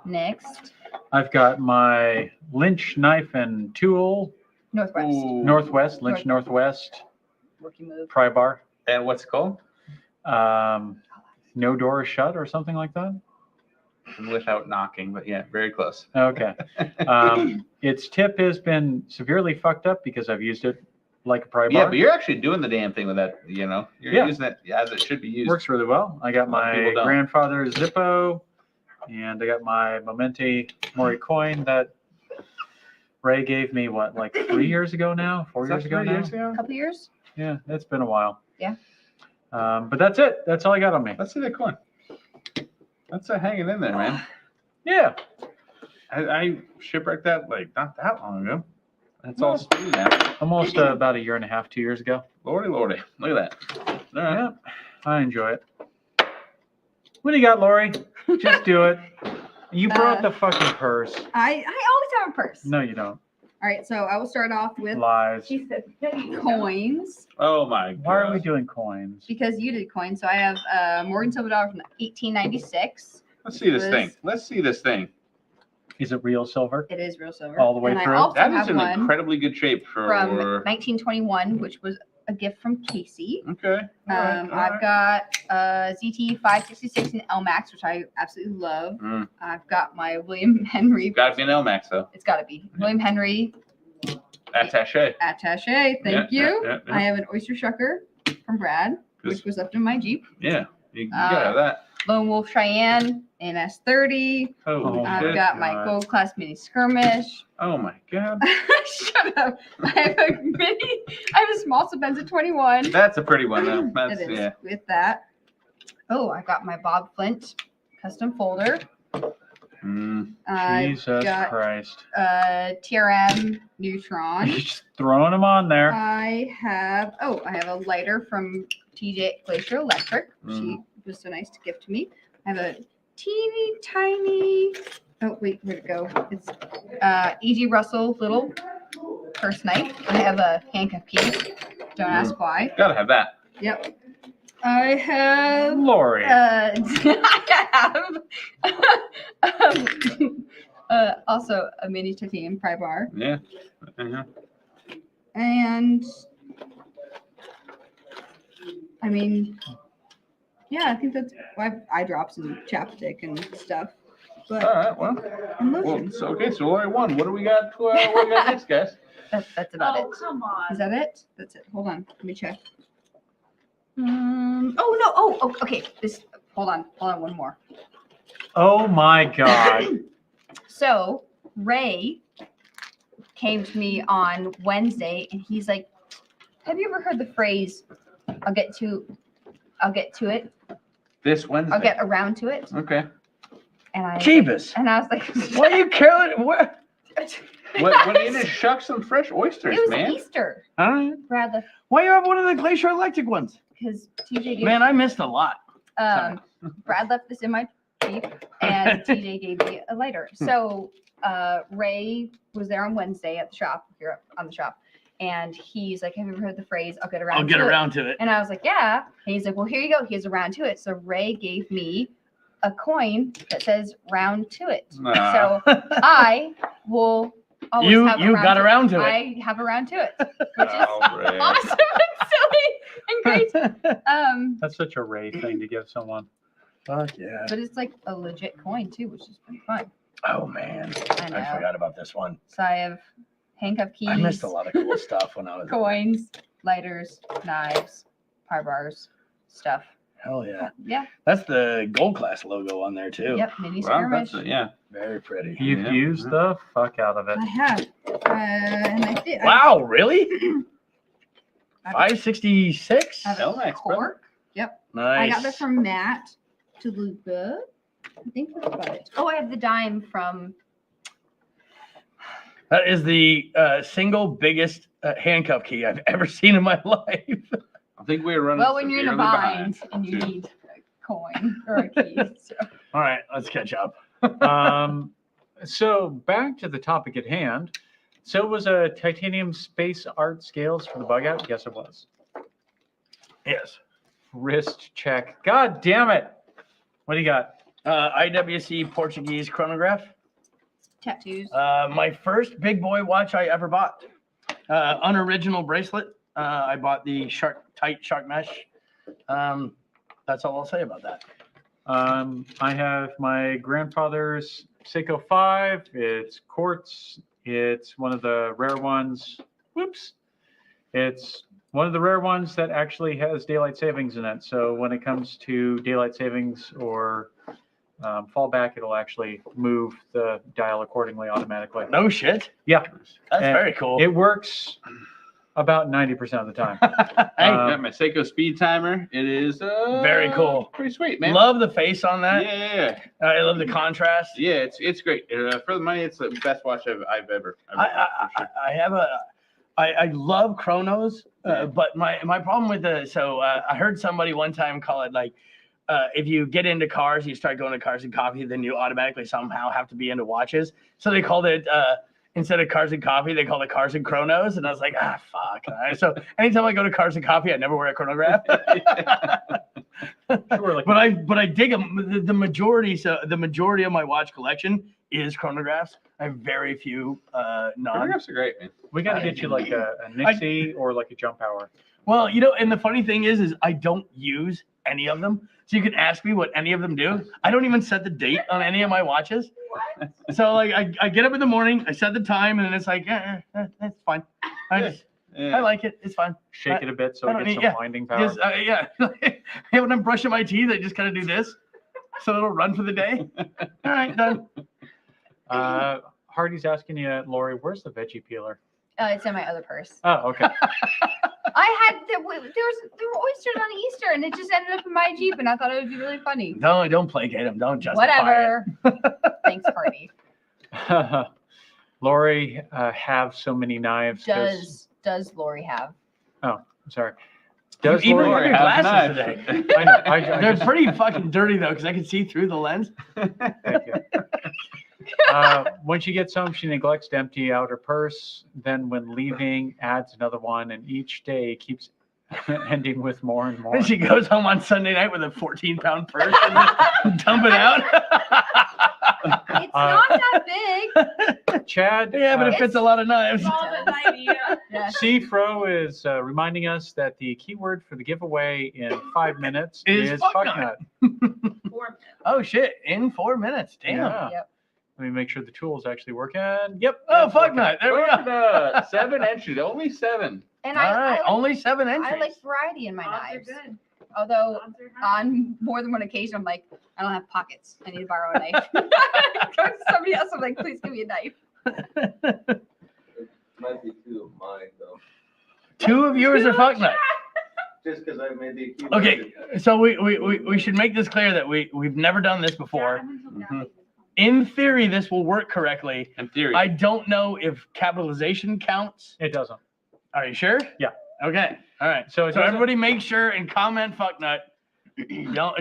Next. I've got my Lynch knife and tool, Northwest. Northwest, Lynch Northwest, Rookie move. pry bar. And what's it called? No door is shut or something like that. Without knocking, but yeah, very close. Okay. Its tip has been severely fucked up because I've used it like a pry bar. Yeah, but you're actually doing the damn thing with that, you know. You're Yeah. using it as it should be used. Works really well. I got A lot of my people don't. grandfather's Zippo, and I got my Momenti Mori coin that Ray gave me, like 3 years ago now? 4 Is that years ago 3 now? years ago? Couple years? Yeah, it's been a while. Yeah. But that's it. That's all I got on me. Let's see that coin. That's hanging in there, man. Yeah. I shipwrecked that like not that long ago. It's all speedy now. Almost about a year and a half, 2 years ago. Lordy, lordy. Look at that. All right. Yeah. I enjoy it. What do you got, Lori? Just do it. You brought the fucking purse. I always have a purse. No, you don't. All right, so I will start off with Lies. coins, Oh my god. Why are we doing coins? because you did coins. So I have Morgan silver dollar from 1896. Let's see this thing. Let's see this thing. Is it real silver? It is real silver. All the way and through? I also That is have in one incredibly good shape for. from 1921, which was a gift from Casey. Okay. All right, all I've right. got ZT 566 in LMAX, which I absolutely love. Mm. I've got my William Henry. Got to be an LMAX though. It's got to be William Henry Attaché. attaché. Thank Yeah, you. yeah, yeah. I have an oyster shucker from Brad, which was left in my Jeep. Yeah. You gotta have that. Lone Wolf Cheyenne NS30. Holy Oh, I've shit. got my God. Gold Class Mini Skirmish. Oh my god. Shut up. I have a small Sabenza 21. That's a pretty one though. That's It is yeah. with that. Oh, I got my Bob Flint custom folder. Mm. I've Jesus got Christ. TRM Neutron. You're just throwing them on there. I have a lighter from TJ Glacier Electric. She Mm. was so nice to gift to me. I have a teeny tiny Oh wait, where'd it go? It's E.G. Russell little purse knife. I have a handcuff key. Don't ask why. Gotta have that. Yep. I have. Lori. I have also a mini titanium pry bar, Yeah. Uh-huh. and I mean, yeah, I think that's eye drops and chapstick and stuff. But All right. Well. and Well, lotion. so, okay. So Lori won. What do we got? What do we got next, guys? That's about it. Come on. Is that it? That's it. Hold on. Let me check. Oh no. Oh, okay. Hold on. One more. Oh my God. So Ray came to me on Wednesday, and he's like, "Have you ever heard the phrase, I'll get to it. This Wednesday. I'll get around to it." Okay. And I Jeebus. and I was like, Why are you carrying? What? What do you need to shuck some fresh oysters, It was man? Easter. All right. Brad, Why you have one of the Glacier Electric ones? because TJ gave Man, I missed a lot. Brad left this in my Jeep, and TJ gave me a lighter. So Ray was there on Wednesday at the shop, here on the shop, and he's like, "Have you ever heard the phrase, I'll get around I'll get to it?" around to it. And I was like, "Yeah." And he's like, "Well, here you go. Here's around to it." So Ray gave me a coin that says round to it. Aw. So I will always You have got around to it. I have around to it, which is Oh, Ray. awesome and silly and great. That's such a Ray thing to give someone. Fuck yeah. But it's like a legit coin too, which is pretty fun. Oh man, I know. I forgot about this one. So I have handcuff keys, I missed a lot of cool stuff when I was. coins, lighters, knives, pry bars, stuff. Hell yeah. Yeah. That's the Gold Class logo on there too. Yep. Mini Well, skirmish. that's yeah. Very pretty. You've Yeah. used the fuck out of it. I have. And I did. Wow, really? I, 566? I have a Elmax, bro. cork. Yep. Nice. I got that from Matt to Luca. I think that's about it. Oh, I have the dime from. That is the single biggest handcuff key I've ever seen in my life. I think we were running. Well, when you're in a severely bind and you too. need a coin or a key. So. All right, let's catch up. So back to the topic at hand. So was a titanium space art scales for the bug out? Yes, it was. Yes. Wrist check. God damn it. What do you got? IWC Portuguese chronograph. Tattoos. My first big boy watch I ever bought. Unoriginal bracelet. I bought the tight shark mesh. That's all I'll say about that. I have my grandfather's Seiko 5. It's quartz. It's one of the rare ones. Whoops. It's one of the rare ones that actually has daylight savings in it. So when it comes to daylight savings or fallback, it'll actually move the dial accordingly automatically. No shit. Yeah. That's And very cool. It works about 90% of the time. Hey, I got my Seiko speed timer. It is very cool. Pretty sweet, man. Love the face on that. Yeah. I love the contrast. Yeah, it's great. For the money, it's the best watch I've ever bought, for sure. I love chronos, but my problem with I heard somebody one time call it like, if you get into cars, you start going to Cars and Coffee, then you automatically somehow have to be into watches. So they called it, instead of Cars and Coffee, they called it Cars and Chronos. And I was like, fuck. So anytime I go to Cars and Coffee, I never wear a chronograph. Sure, like But I dig them. The majority of my watch collection is chronographs. I have very few non. Chronographs are great, man. we got to get you like a Nixie or like a Jump Hour. Well, and the funny thing is I don't use any of them. So you can ask me what any of them do. I don't even set the date on any of my watches. So like I get up in the morning, I set the time, and then it's like, that's fine. I like it. It's fine. Shake it a bit so I it don't gets need- some winding power. Just, hey, when I'm brushing my teeth, I just kind of do this. So it'll run for the day. All right, done. Hardy's asking you, Lori, where's the veggie peeler? It's in my other purse. Oh, okay. There were oysters on Easter, and it just ended up in my Jeep, and I thought it would be really funny. Don't placate them. Don't justify Whatever. Thanks, Hardy. Lori have so many knives. 'cause- Does Lori have? I'm sorry. You Does even Lori have your have glasses knives? today. I know. I They're just, pretty fucking dirty though, because I can see through the lens. thank you. When she gets home, she neglects to empty out her purse. Then, when leaving, adds another one, and each day keeps ending with more and more. And she goes home on Sunday night with a 14-pound purse and then dump it out. It's not that big. Chad, Yeah, but it fits a lot of knives. Small but mighty, yeah. Yeah. C. Fro is reminding us that the keyword for the giveaway in 5 minutes Is is fucknut. fucknut. 4 minutes. Oh shit! In 4 minutes. Damn. Yeah. Yep. Let me make sure the tool is actually working. Yep. Oh fuck nut. There we go. Fucknut. 7 entries, only 7. And All I right, like, only 7 entries. I like variety in my Odds are knives. good. Although Odds are high. on more than one occasion, I'm like, I don't have pockets. I need to borrow a knife. Somebody else, I'm like, please give me a knife. Might be 2 of mine though. 2 of yours are fuck nut. Just because I made the keyword. Okay, so we should make this clear that we've never done this before. Mhm. In theory, this will work correctly. In theory. I don't know if capitalization counts. It doesn't. Are you sure? Yeah. Okay. All right. So, it So doesn't- everybody make sure and comment fuck nut.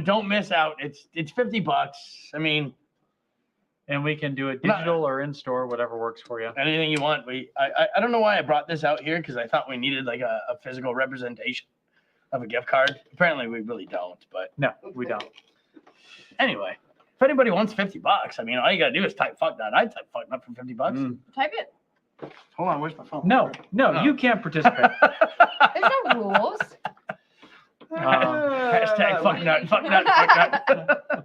Don't miss out. It's $50. I mean, and we can do it digital or in store, whatever works for you. anything you want. I don't know why I brought this out here because I thought we needed like a physical representation of a gift card. Apparently we really don't, but No, we don't. anyway, if anybody wants $50, I mean, all you gotta do is type fuck nut. I'd type fuck nut for $50. Mm. Type it. Hold on, where's my phone? No, No. you can't participate. There's no rules. Hashtag fuck nut, fuck nut, fuck nut.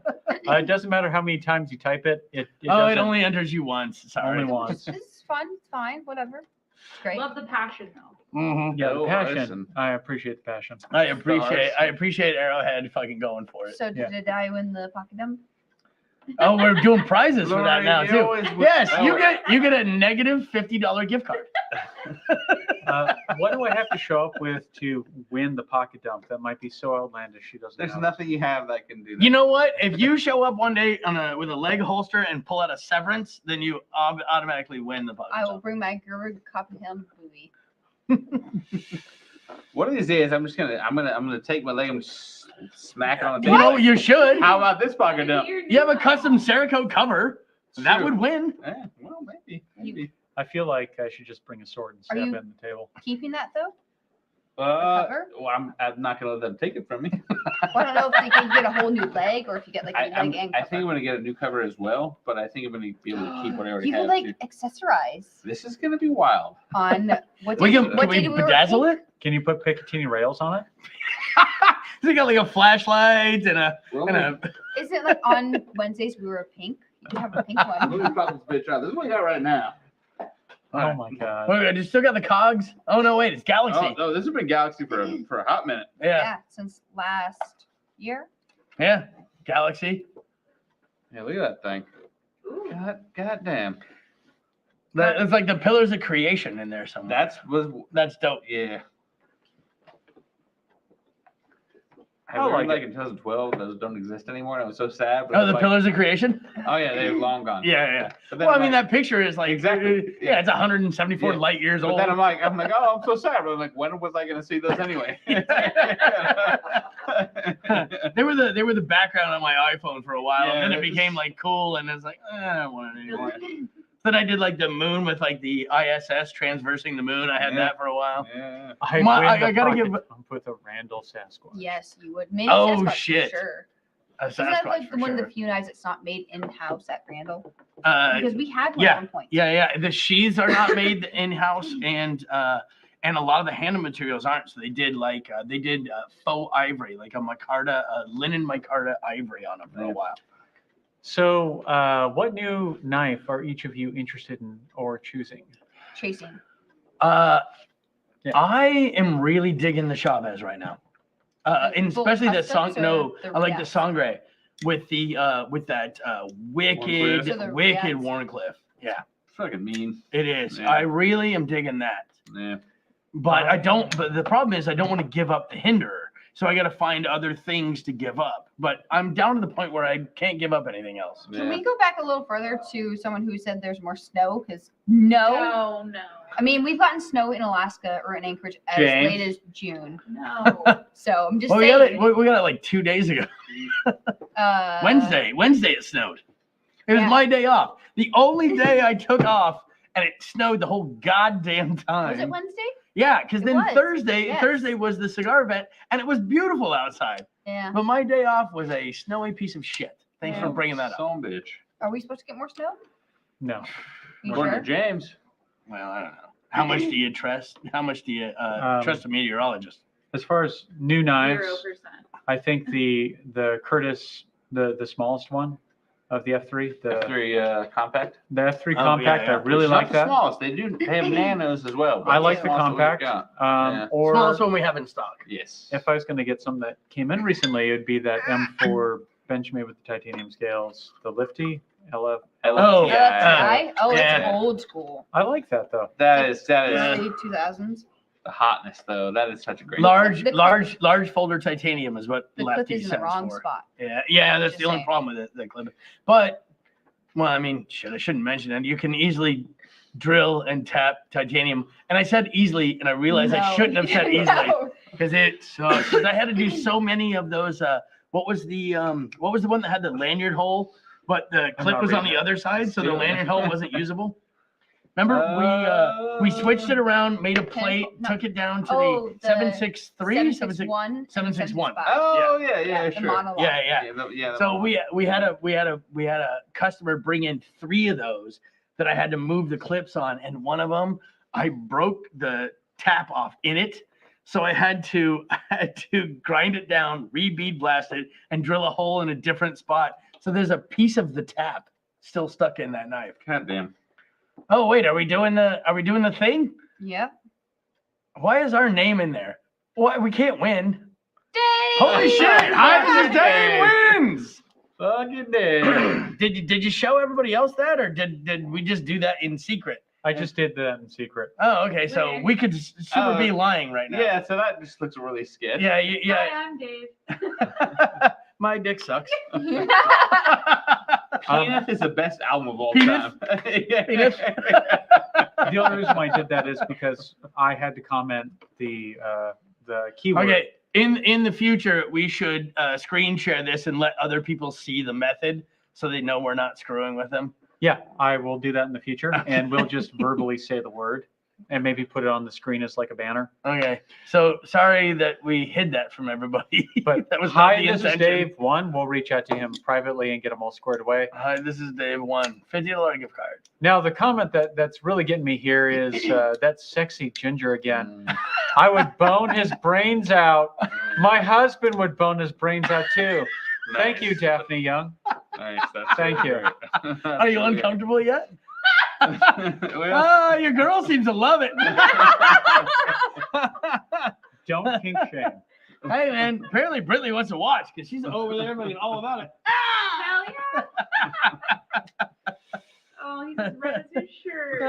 It doesn't matter how many times you type it. It Oh, it doesn't- only enters you once. Sorry. only once. This is fun. It's fine. Whatever. It's great. Love the passion though. Mhm. Yeah, the Oh, passion. listen. I appreciate the passion. I appreciate Arrowhead fucking going for it. So did I win the pocket dump? Oh, we're doing prizes for that now You too. always- Yes, Oh, you get a negative $50 gift card. What do I have to show up with to win the pocket dump? That might be so outlandish she doesn't There's know. nothing you have that can do that. You know what? If you show up one day with a leg holster and pull out a severance, then you automatically win the pocket I will dump. bring my Gerber Coppenham movie. One of these days, I'm gonna take my leg and smack it on the You table. know, you should. How about this pocket dump? You have a custom Cerakote cover. That True. would win. Yeah, well, maybe. I feel like I should just bring a sword and Are stab you- it in the table. Keeping that though? Well, I'm not gonna let them take it from me. Well, I don't know if you can get a whole new leg or if you get like a new leg and I cover. think I'm gonna get a new cover as well, but I think I'm gonna be able to keep what I already You have. can like too. accessorize This is gonna be wild. on what We day, can, what can we day do we bedazzle it? Can you put Picatinny rails on it? They got like a flashlight and a Well, and a. Is it like on Wednesdays we were pink? You can have a pink let one. me pop this bitch out. This is what I got right now. Oh my god. Wait, you still got the cogs? Oh no, wait, it's Galaxy. Oh, no, this has been Galaxy for a hot minute. Yeah, Since last year. yeah, Galaxy. Yeah, look at that thing. God damn. It's like the pillars of creation in there somewhere. That's dope. Yeah. I I learned like like in 2012 those don't exist anymore. And I was so sad. But Oh, it was the like, pillars of creation. Oh yeah, they're long gone. Yeah. But then Well, I I'm mean, like- that picture is like Exactly, Yeah, yeah. it's 174 Yeah. light years But old. then I'm like, oh, I'm so sad. But I'm like, when was I gonna see those anyway? they were the background on my iPhone for a while, Yeah, and then it it's- became like cool, and it's like I don't want it anymore. Then I did like the moon with like the ISS transversing the moon. I had Yeah. that for a while. Yeah. I I gotta give- give with a Randall Sasquatch. Yes, you would. Maybe Oh, Sasquatch for shit. Sure. A Isn't that Sasquatch like for one of sure. the few knives that's not made in house at Randall? Uh, Because we had one yeah, at one point. yeah. The sheaths are not made in house, and a lot of the handle materials aren't. So they did faux ivory, like a micarta, linen micarta ivory on them for a Yeah. while. So, what new knife are each of you interested in or choosing? Chasing. Yeah. Yeah. I am really digging the Chavez right now, and Full especially the customs song. or No, the I like the React? Sangre with that wicked, So the wicked React. Warncliffe. Yeah, Fucking mean. it is. Yeah. I really am digging that. Yeah. But I don't. But the problem is, I don't want to give up the Hinderer. So I got to find other things to give up. But I'm down to the point where I can't give up anything else. Can we go back a little further to someone who said there's more snow? Because no. No. I mean, we've gotten snow in Alaska or in Anchorage as James? late as June. No. So I'm just Well, saying. we got it like 2 days ago. Wednesday it snowed. It was Yeah. my day off. The only day I took off, and it snowed the whole goddamn time. Was it Wednesday? Yeah, because It then was, Thursday yes. was the cigar event, and it was beautiful outside. Yeah. But my day off was a snowy piece of shit. Thanks Yeah. for bringing that up. Son bitch. Are we supposed to get more snow? No. You According sure? to James. Well, I don't know. How much do you trust? How much do you trust a meteorologist? As far as new knives, 0%. I think the Curtis, the smallest one of the F3, the F3 compact. the F3 Oh, compact, yeah, yeah. I really It's like not the that. smallest. They have nanos as well. but I like the smallest one we've compact. got. Yeah. Or Smallest one we have in stock. Yes. if I was going to get some that came in recently, it would be that M4 Benchmade with the titanium scales, the Lifty LF. Oh, LFTI? Oh, yeah. it's old school. I like that though. That is Early 2000s. the hotness though. That is such a great. Large folder titanium is what The clip Lefty is in the stands wrong for. spot. Yeah, that's Just the only saying. problem with it, the clip. But, well, I mean, shit, I shouldn't mention it. You can easily drill and tap titanium. And I said easily, and I realized I No. shouldn't have said easily No. because it sucks. 'Cause I had to do so many of those. What was the one that had the lanyard hole, but the clip not was on the reading other side, so the Steel. lanyard hole wasn't usable. Remember, we switched it around, made a plate, No. took it down to Oh, the the 763, 761. 761. Oh yeah, the sure. monologue. Yeah. Yeah. So we had a customer bring in 3 of those that I had to move the clips on, and one of them I broke the tap off in it, so I had to grind it down, re-bead blast it, and drill a hole in a different spot. So there's a piece of the tap still stuck in that knife. God damn. Oh wait, are we doing the thing? Yep. Why is our name in there? Why we can't win? Dave! Holy shit! Hi, this is Dave wins. Fucking damn. Did you show everybody else that, or did we just do that in secret? I just did that in secret. Oh, okay. So we could super be lying right now. Yeah, so that just looks really sketchy. Yeah. Hi, I'm Dave. My dick sucks. Kenneth is the best album of all Penis? time. Penis? The only reason why I did that is because I had to comment the keyword. Okay. In the future, we should screen share this and let other people see the method so they know we're not screwing with them. Yeah, I will do that in the future, and we'll just verbally say the word and maybe put it on the screen as like a banner. Okay. So sorry that we hid that from everybody. But that was not hi, the this is intention. Dave. We'll reach out to him privately and get them all squared away. Hi, this is Dave. $50 gift card. Now, the comment that's really getting me here is that sexy ginger again. I would bone his brains out. My husband would bone his brains out too. Thank you, Daphne Young. Nice. That's Thank you. Are you uncomfortable yet? Well, Your girl seems to love it. Don't kink shame. Hey, man. Apparently, Brittany wants to watch because she's over there looking all about it. Hell yeah. Oh, he's as red as his shirt.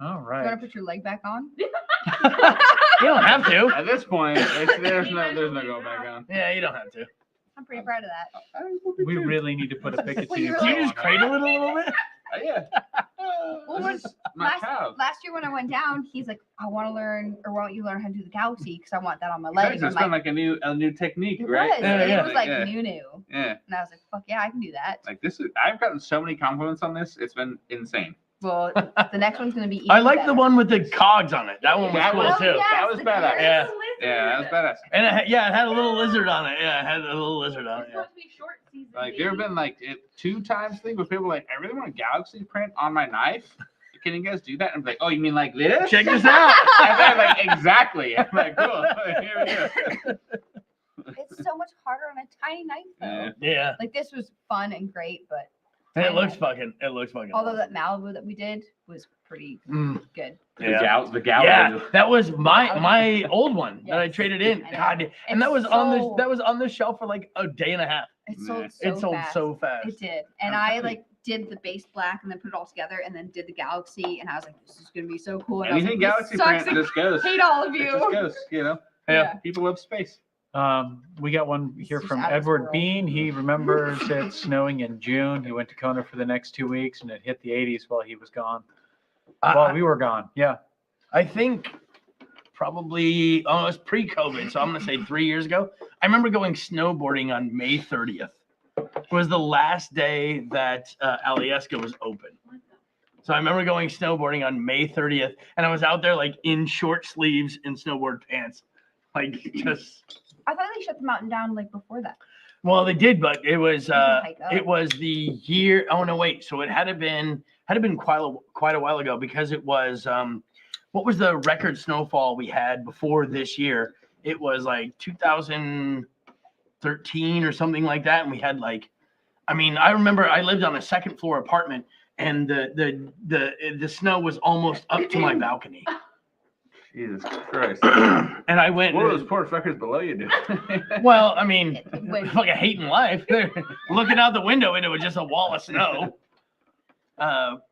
All You right. want to put your leg back on? You don't have to. at this point, there's no going back on. Yeah, you don't have to. I'm pretty proud of that. We really need to put a Pikachu. Well, you're Can you like- just cradle it a little bit? Yeah. Well, This is my cow. last year when I went down, he's like, I want to learn, or why don't you learn how to do the galaxy? Because I want that on my Exactly, legs. so it's I'm been like, like a new technique, it right? was. And Yeah. it was like yeah. new. Yeah. And I was like, fuck yeah, I can do that. Like this is. I've gotten so many compliments on this. It's been insane. Well, the next one's going to be even I like the better. one with the cogs on it. That one was That cool was- too. yes, that was the badass. gears. Yeah. Yeah, that was badass. And it had a little lizard on it. Yeah, it had a little lizard on it. It's Yeah. supposed to be short season. Like there have been like 2 times thing where people are like, I really want a galaxy print on my knife. Can you guys do that? And I'm like, oh, you mean like this? Check this out. And they're like, exactly. I'm like, cool. Here we go. It's so much harder on a tiny knife, though. Yeah. Yeah. Like this was fun and great, but And it looks fucking. although that Malibu that we did was pretty Mm. good. Yeah. The gal. Yeah, that was my old one that I Yes. traded in. I know. God, and that It's was on so- the shelf for like a day and a half. It sold Yeah. so It sold fast. so fast. It did. And I'm I telling you. like did the base black and then put it all together and then did the galaxy and I was like, this is gonna be so cool. And Anything I was galaxy like, print just goes. hate all of It you. just goes, you know. Yeah. People love space. We got one here This is from out of this Edward world. Bean. He remembers it snowing in June. He went to Kona for the next 2 weeks, and it hit the 80s while he was gone. While we were gone. Yeah. I think probably almost pre-COVID, so I'm gonna say 3 years ago. I remember going snowboarding on May 30th. It was the last day that Alaska was open. So I remember going snowboarding on May 30th, and I was out there like in short sleeves and snowboard pants, like just. I thought they shut the mountain down like before that. Well, they did, but it was You can hike up. it was the year. Oh no, wait. So it had been quite a while ago because it was what was the record snowfall we had before this year? It was like 2013 or something like that, and we had like, I mean, I remember I lived on a second floor apartment, and the snow was almost up to my balcony. Jesus Christ. And I went. What are those poor fuckers below you do? Well, I mean, Wait. fucking hating life. They're looking out the window and it was just a wall of snow.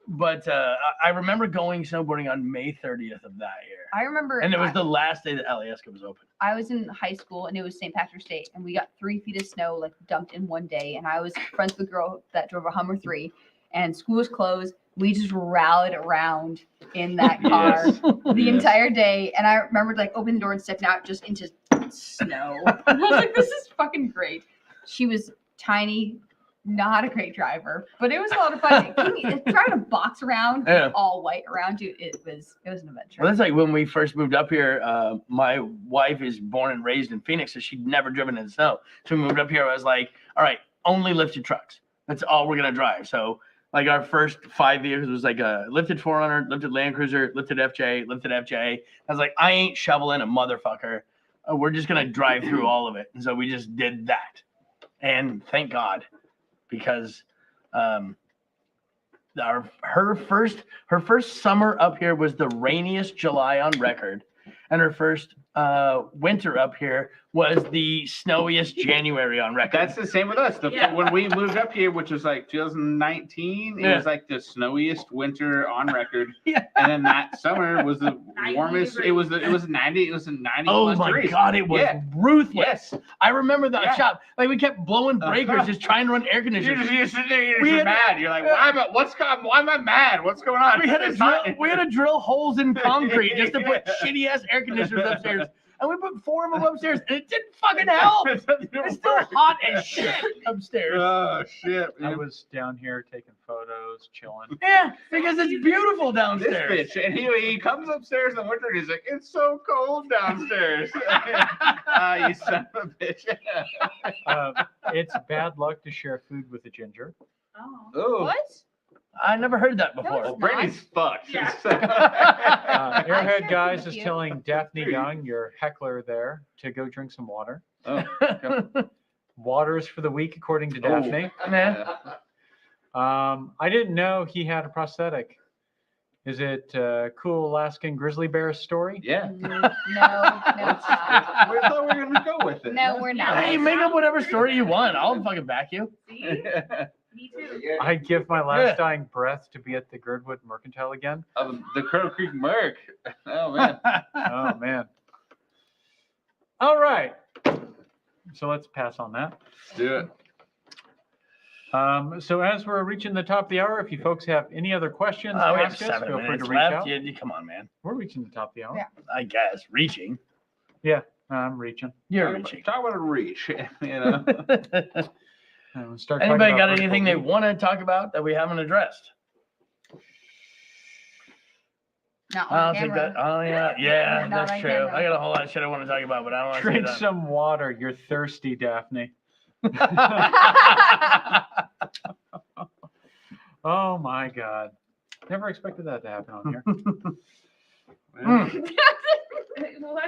But I remember going snowboarding on May 30th of that year. I remember, And it was the last day that Alaska was open. I was in high school and it was St. Patrick's Day, and we got 3 feet of snow like dumped in one day. And I was friends with a girl that drove a Hummer 3, and school was closed. We just rallied around in that car Yes. the Yes. entire day. And I remember like opening the door and stepping out just into snow. I was like, this is fucking great. She was tiny, not a great driver, but it was a lot of fun. Trying to box around Yeah. all white around you, it was an adventure. Well, that's like when we first moved up here. My wife is born and raised in Phoenix, so she'd never driven in the snow. So we moved up here. I was like, all right, only lifted trucks. That's all we're going to drive. So like our first 5 years was like a lifted 400, lifted Land Cruiser, lifted FJ, lifted FJ. I was like, I ain't shoveling a motherfucker. We're just going to drive through all of it. And so we just did that. And thank God, because her first summer up here was the rainiest July on record. And her first winter up here was the snowiest January on record. That's the same with us. Yeah. When we moved up here, which was like 2019, it Yeah. was like the snowiest winter on record. Yeah. And then that summer was the 90 warmest. degrees. It was 90. It was 90. Oh plus my degrees. God, it was Yeah. ruthless. Yes. I remember that Yeah. shop. Like we kept blowing breakers, just trying to run air You're conditioners. just sitting there, you're We just had- mad. You're like, why am I mad? What's going on? We had to It's hot. drill holes in concrete just to put shitty ass air conditioners upstairs. And we put 4 of them upstairs, and it didn't fucking help. It's still hot as shit upstairs. Oh shit! I man. was down here taking photos, chilling. Yeah, because it's beautiful This downstairs. bitch, and he comes upstairs in the winter, and he's like, "It's so cold downstairs." You son of a bitch. It's bad luck to share food with a ginger. Oh. Oh, What? I never heard that before. well, Brady's fucked. Yeah. Airhead shared Guys with is you. telling Daphne Young, your heckler there, to go drink some water. Oh, Water's for the week, according to Oh. Daphne. Yeah. I didn't know he had a prosthetic. Is it cool Alaskan grizzly bear story? Yeah. No, stop. We thought we were gonna go with it. No, we're not. Hey, make up whatever story you want. I'll fucking back you. See? Me too. I'd give my last dying breath to be at the Girdwood Mercantile again. The Crow Creek Merc. Oh man. Oh, man. All right. So let's pass on that. Let's do it. So as we're reaching the top of the hour, if you folks have any other questions, We have ask us, 7 feel free to minutes reach left. out. Come on, man. We're reaching the top of the hour. Yeah. I guess reaching. I'm reaching. You're reaching. Talk about a reach. You know. Start talking Anybody about got vertical anything they view. want to talk about that we haven't addressed? Not I'll on take camera. that. Oh yeah, yeah, Not that's on true. camera. I got a whole lot of shit I want to talk about, but I don't want to say Drink that. some water. You're thirsty, Daphne. Oh my God. Never expected that to happen on here. Mm. What?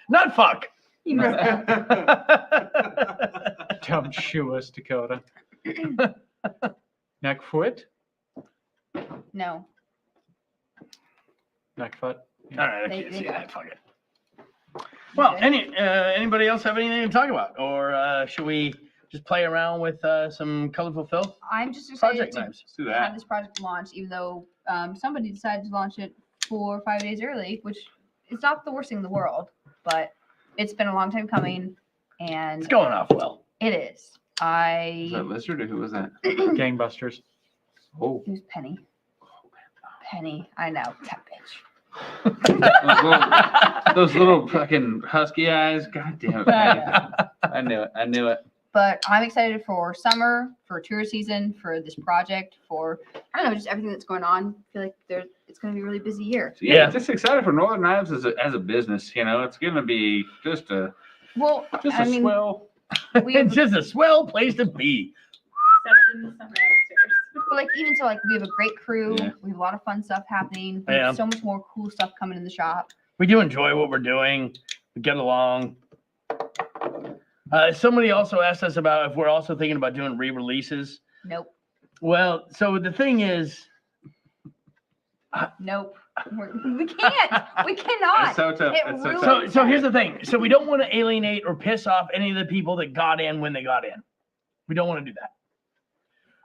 Not fuck. You missed that. Dumb shoeless Dakota. Neck foot? No. Neck foot. All right, I They- can't they see got that. Fuck it. Well, Good. anybody else have anything to talk about, or should we just play around with some colorful filth I'm just excited project to knives? Let's do have that. this project launched, even though somebody decided to launch it 4 or 5 days early, which is not the worst thing in the world, but it's been a long time coming, and It's going off well. it is. Was that Lizard or who was that? Gangbusters. Oh. It was Penny. Penny, I know, that bitch. Those little fucking husky eyes. God damn it, man. I knew it. I knew it. But I'm excited for summer, for tourist season, for this project, for I don't know, just everything that's going on. I feel like it's going to be a really busy year. So, yeah, just excited for Northern Knives as a business. You know, it's going to be just a swell. It's just a swell place to be. Except in the summer upstairs. But like even so, like we have a great crew. Yeah. We have a lot of fun stuff happening. We Yeah. have so much more cool stuff coming in the shop. We do enjoy what we're doing. We get along. Somebody also asked us about if we're also thinking about doing re-releases. Nope. Well, so the thing is, Nope. We can't. We cannot. It's so tough. It It's so really- tough. so here's the thing. So we don't want to alienate or piss off any of the people that got in when they got in. We don't want to do that.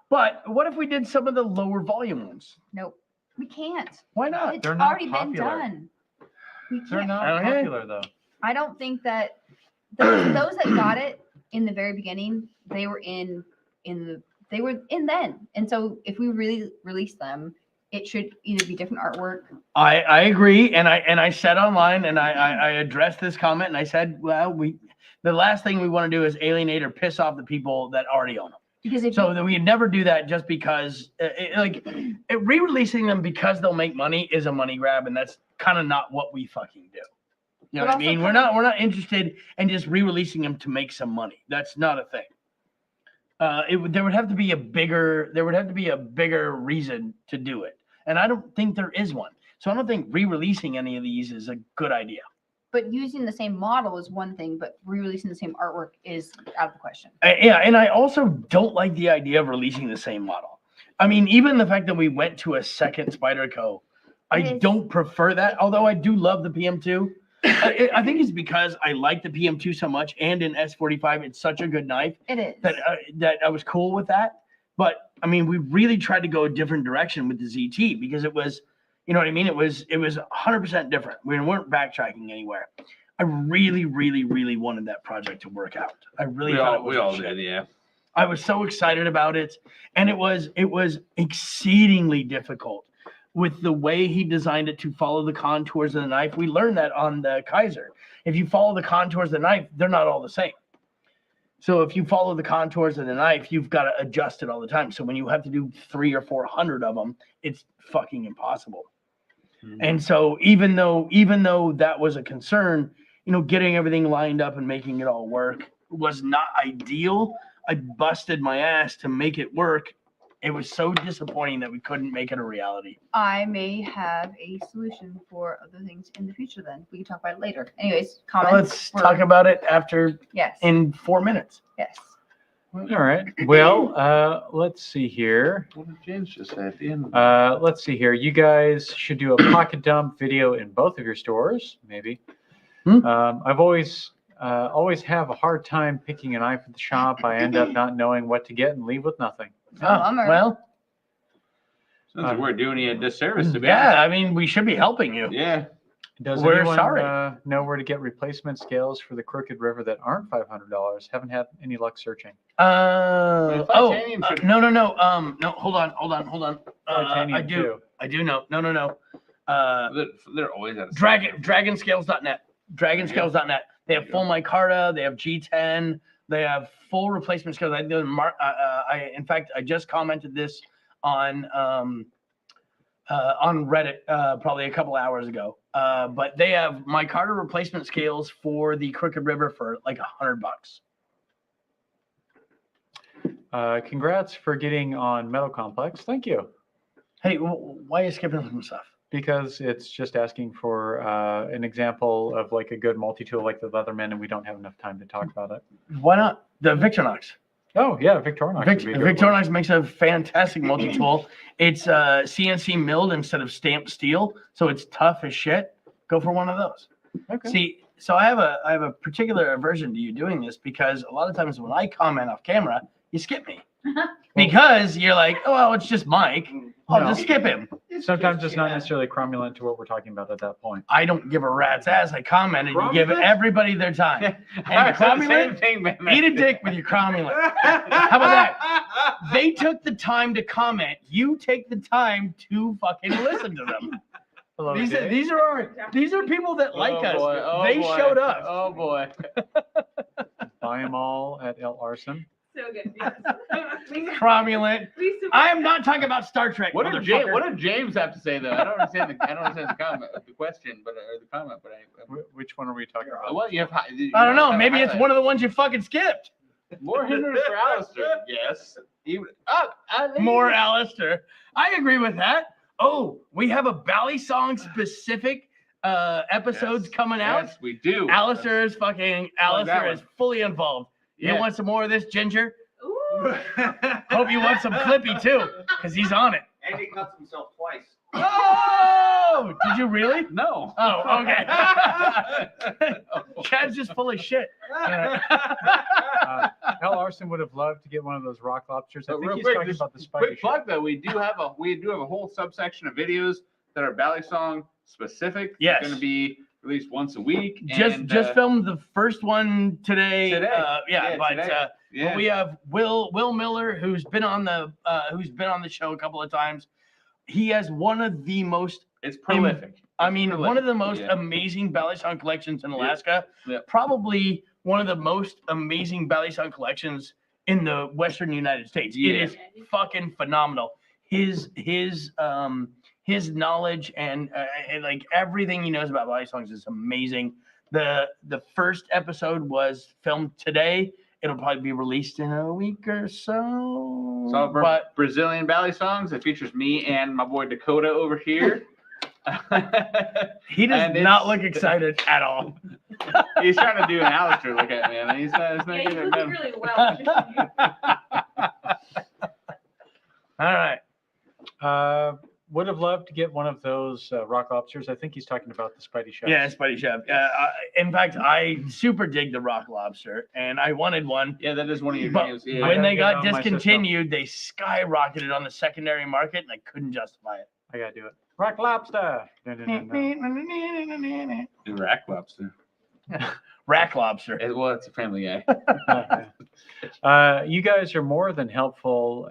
But what if we did some of the lower volume ones? Nope. We can't. Why not? It's They're not already popular. been done. We They're can't. not Okay. popular though. I don't think that those that got it in the very beginning, they were in then. And so if we really release them, it should either be different artwork. I agree, and I said online, and I addressed this comment, and I said, well, the last thing we want to do is alienate or piss off the people that already own them. Because if So that we never do that just because, re-releasing them because they'll make money is a money grab, and that's kind of not what we fucking do. You know But what I also mean? We're not interested in just re-releasing them to make some money. That's not a thing. There would have to be a bigger reason to do it, and I don't think there is one. So I don't think re-releasing any of these is a good idea. but using the same model is one thing, but re-releasing the same artwork is out of the question. Yeah, and I also don't like the idea of releasing the same model. I mean, even the fact that we went to a second Spyderco, I It is- don't prefer that. Although I do love the PM2. I think it's because I like the PM2 so much, and in S45, it's such a good knife It is. that I was cool with that. But I mean, we really tried to go a different direction with the ZT because it was, you know what I mean? It was 100% different. We weren't backtracking anywhere. I really, really, really wanted that project to work out. I really thought it was We a all shit. did, yeah. I was so excited about it, and it was exceedingly difficult with the way he designed it to follow the contours of the knife. We learned that on the Kaiser. If you follow the contours of the knife, they're not all the same. So if you follow the contours of the knife, you've got to adjust it all the time. So when you have to do 300 or 400 of them, it's fucking impossible. And so even though that was a concern, you know, getting everything lined up and making it all work was not ideal. I busted my ass to make it work. It was so disappointing that we couldn't make it a reality. I may have a solution for other things in the future then. We can talk about it later. Anyways, comments. Let's talk about it after Yes. in 4 minutes. Yes. All right. Well, let's see here. What did James just say at the end? Let's see here. You guys should do a pocket dump video in both of your stores, maybe. I've always have a hard time picking a knife at the shop. I end up not knowing what to get and leave with nothing. Bummer. Well, Sounds like we're doing you a disservice to be yeah, I mean, we should be helping you. honest. Yeah. Does We're anyone sorry. know where to get replacement scales for the Crooked River that aren't $500? Haven't had any luck searching. Titanium should- No, no, hold on. Titanium I do too. know. No. They're always at a Dragonscales.net. Dragonscales.net. They have full micarta. They have G10. They have full replacement scales. In fact, I just commented this on Reddit probably a couple hours ago. But they have micarta replacement scales for the Crooked River for like $100. Congrats for getting on Metal Complex. Thank you. Hey, why are you skipping some stuff? Because it's just asking for an example of like a good multi-tool like the Leatherman, and we don't have enough time to talk about it. Why not? The Victorinox. Oh yeah, Victorinox. would be a good one. Victorinox makes a fantastic multi-tool. It's CNC milled instead of stamped steel, so it's tough as shit. Go for one of those. Okay. See, so I have a particular aversion to you doing this because a lot of times when I comment off camera, you skip me because you're like, oh, well, it's just Mike. I'll No. just skip him. Sometimes it's not necessarily cromulent to what we're talking about at that point. I don't give a rat's ass. I commented. You give Cromulent? everybody their time. I said the cromulent? same thing, man. Eat a dick with your cromulent. How about that? They took the time to comment. You take the time to fucking listen to them. Hello, These Dave. these are people that like Oh, us. boy. Oh, They boy. showed up. Oh boy. Buy them all at L. Arson. So good. Yes. Cromulent. We support I am not talking about Star Trek. What did motherfucker. James have to say though? I don't understand the comment, the question, but or the comment, but Which one are we talking about? well, you have. I don't know. Maybe it's one of the ones you fucking skipped. More hindrance for Alistair. Yes. Even More Alistair. I agree with that. Oh, we have a Bally Song specific episodes coming out. Yes, we do. Alistair is one. fully involved. You Yeah. want some more of this, Ginger? Ooh. Hope you want some Clippy too, because he's on it. And he cuts himself twice. Oh, did you really? No. Oh, okay. Chad's just full of shit. L. Arson would have loved to get one of those rock lobsters. I But think real he's quick, talking just about the Spidey quick show. plug though, we do have a whole subsection of videos that are Bally Song specific. Yes. It's going to be released once a week. Just filmed the first one today. Today. Yeah, but today. but we have Will Miller, who's been on the show a couple of times. He has one of the most It's prolific. one of the most Yeah. amazing Bally Song collections in Alaska. Yep. Probably one of the most amazing Bally Song collections in the Western United States. Yeah. It is fucking phenomenal. His knowledge and like everything he knows about Bally Songs is amazing. The first episode was filmed today. It'll probably be released in a week or so. So But Brazilian Bally Songs. It features me and my boy Dakota over here. he does And not it's- look excited at all. He's trying to do an Alistair look at me, and he's not Yeah, you getting look it really well. All right. Would have loved to get one of those rock lobsters. I think he's talking about the Spidey show. Yeah, Spidey Chef. In fact, I super dig the rock lobster, and I wanted one. Yeah, that is one of your But names. Yeah. I when gotta they get it got on my system. discontinued, they skyrocketed on the secondary market, and I couldn't justify it. I gotta do it. Rock lobster. No, no, no, Rack lobster. Rack lobster. Well, it's a family guy. no. You guys are more than helpful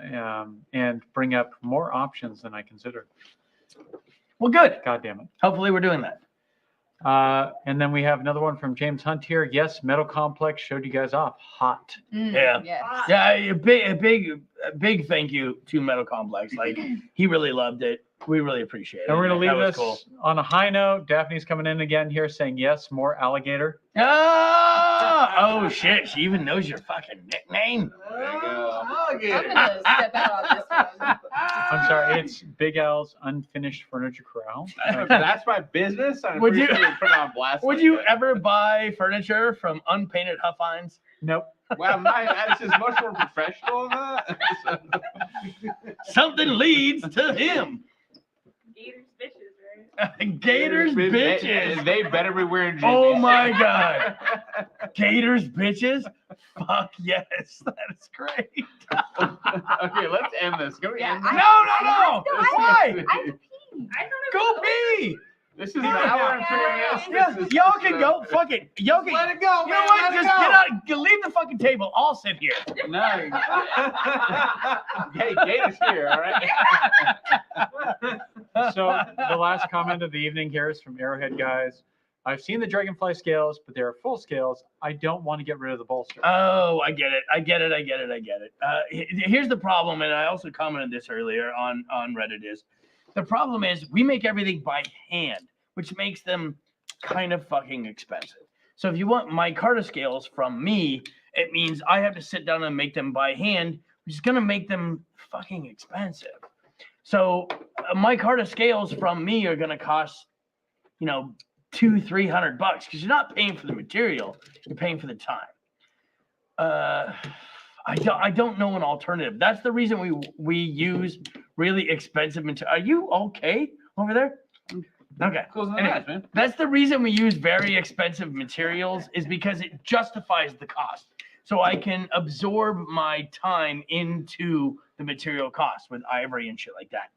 and bring up more options than I considered. Well, good. God damn it. Hopefully, we're doing that. And then we have another one from James Hunt here. Yes, Metal Complex showed you guys off. Hot. Yeah. Yes. Yeah, a big thank you to Metal Complex. Like, he really loved it. We really appreciate it. And we're going to That leave was this on a high note. Daphne's coming in again here saying, yes, more alligator. Oh, shit. She even knows your fucking nickname. There you go. I'm gonna step out on this one. I'm sorry, it's Big Al's Unfinished Furniture Corral. That's my business. I Would you- appreciate you put it on blast. Would like you that. ever buy furniture from Unpainted Huffines? Nope. Well, this is much more professional than that. Something leads to him. Gators bitches, right? Gators bitches. They better be wearing jeans. Oh my God. Gators bitches. Fuck yes. That is great. Okay, let's end this. Can we Yeah, end No, this? no. I Why? have to pee. I don't Go know. pee. This is an hour and 3 minutes. Yeah, This is- y'all can go. Fuck it. Y'all can. Let it go, You know man. what? Let it Just go. get out. Leave the fucking table. I'll sit here. No. Hey, Gator's here, all right? So the last comment of the evening here is from Arrowhead Guys. I've seen the Dragonfly scales, but they're full scales. I don't want to get rid of the bolster. Oh, I get it. Here's the problem, and I also commented this earlier on Reddit. Is the problem is we make everything by hand, which makes them kind of fucking expensive. So if you want micarta scales from me, it means I have to sit down and make them by hand, which is gonna make them fucking expensive. So micarta scales from me are gonna cost, $200-300 because you're not paying for the material, you're paying for the time. I don't know an alternative. That's the reason we use really expensive material. Are you okay over there? Okay. Closing the Anyway, eyes, man. that's the reason we use very expensive materials is because it justifies the cost. So I can absorb my time into the material cost with ivory and shit like that.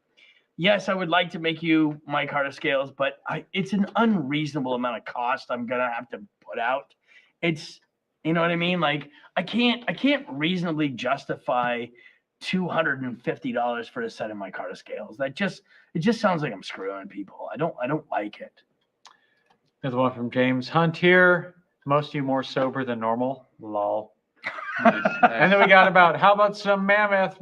Yes, I would like to make you micarta scales, but it's an unreasonable amount of cost I'm gonna have to put out. It's, you know what I mean? Like I can't reasonably justify $250 for a set of micarta scales. It just sounds like I'm screwing people. I don't like it. There's one from James Hunt here. Most of you more sober than normal. Lol. And then we got how about some mammoth?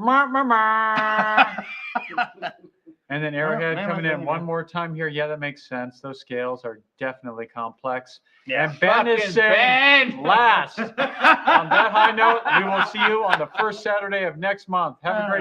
And then Arrowhead Mammoth, coming in yeah. one more time here. Yeah, that makes sense. Those scales are definitely complex. Yeah. And Ben is Fucking saying Ben! last. On that high note, we will see you on the first Saturday of next month. Have a great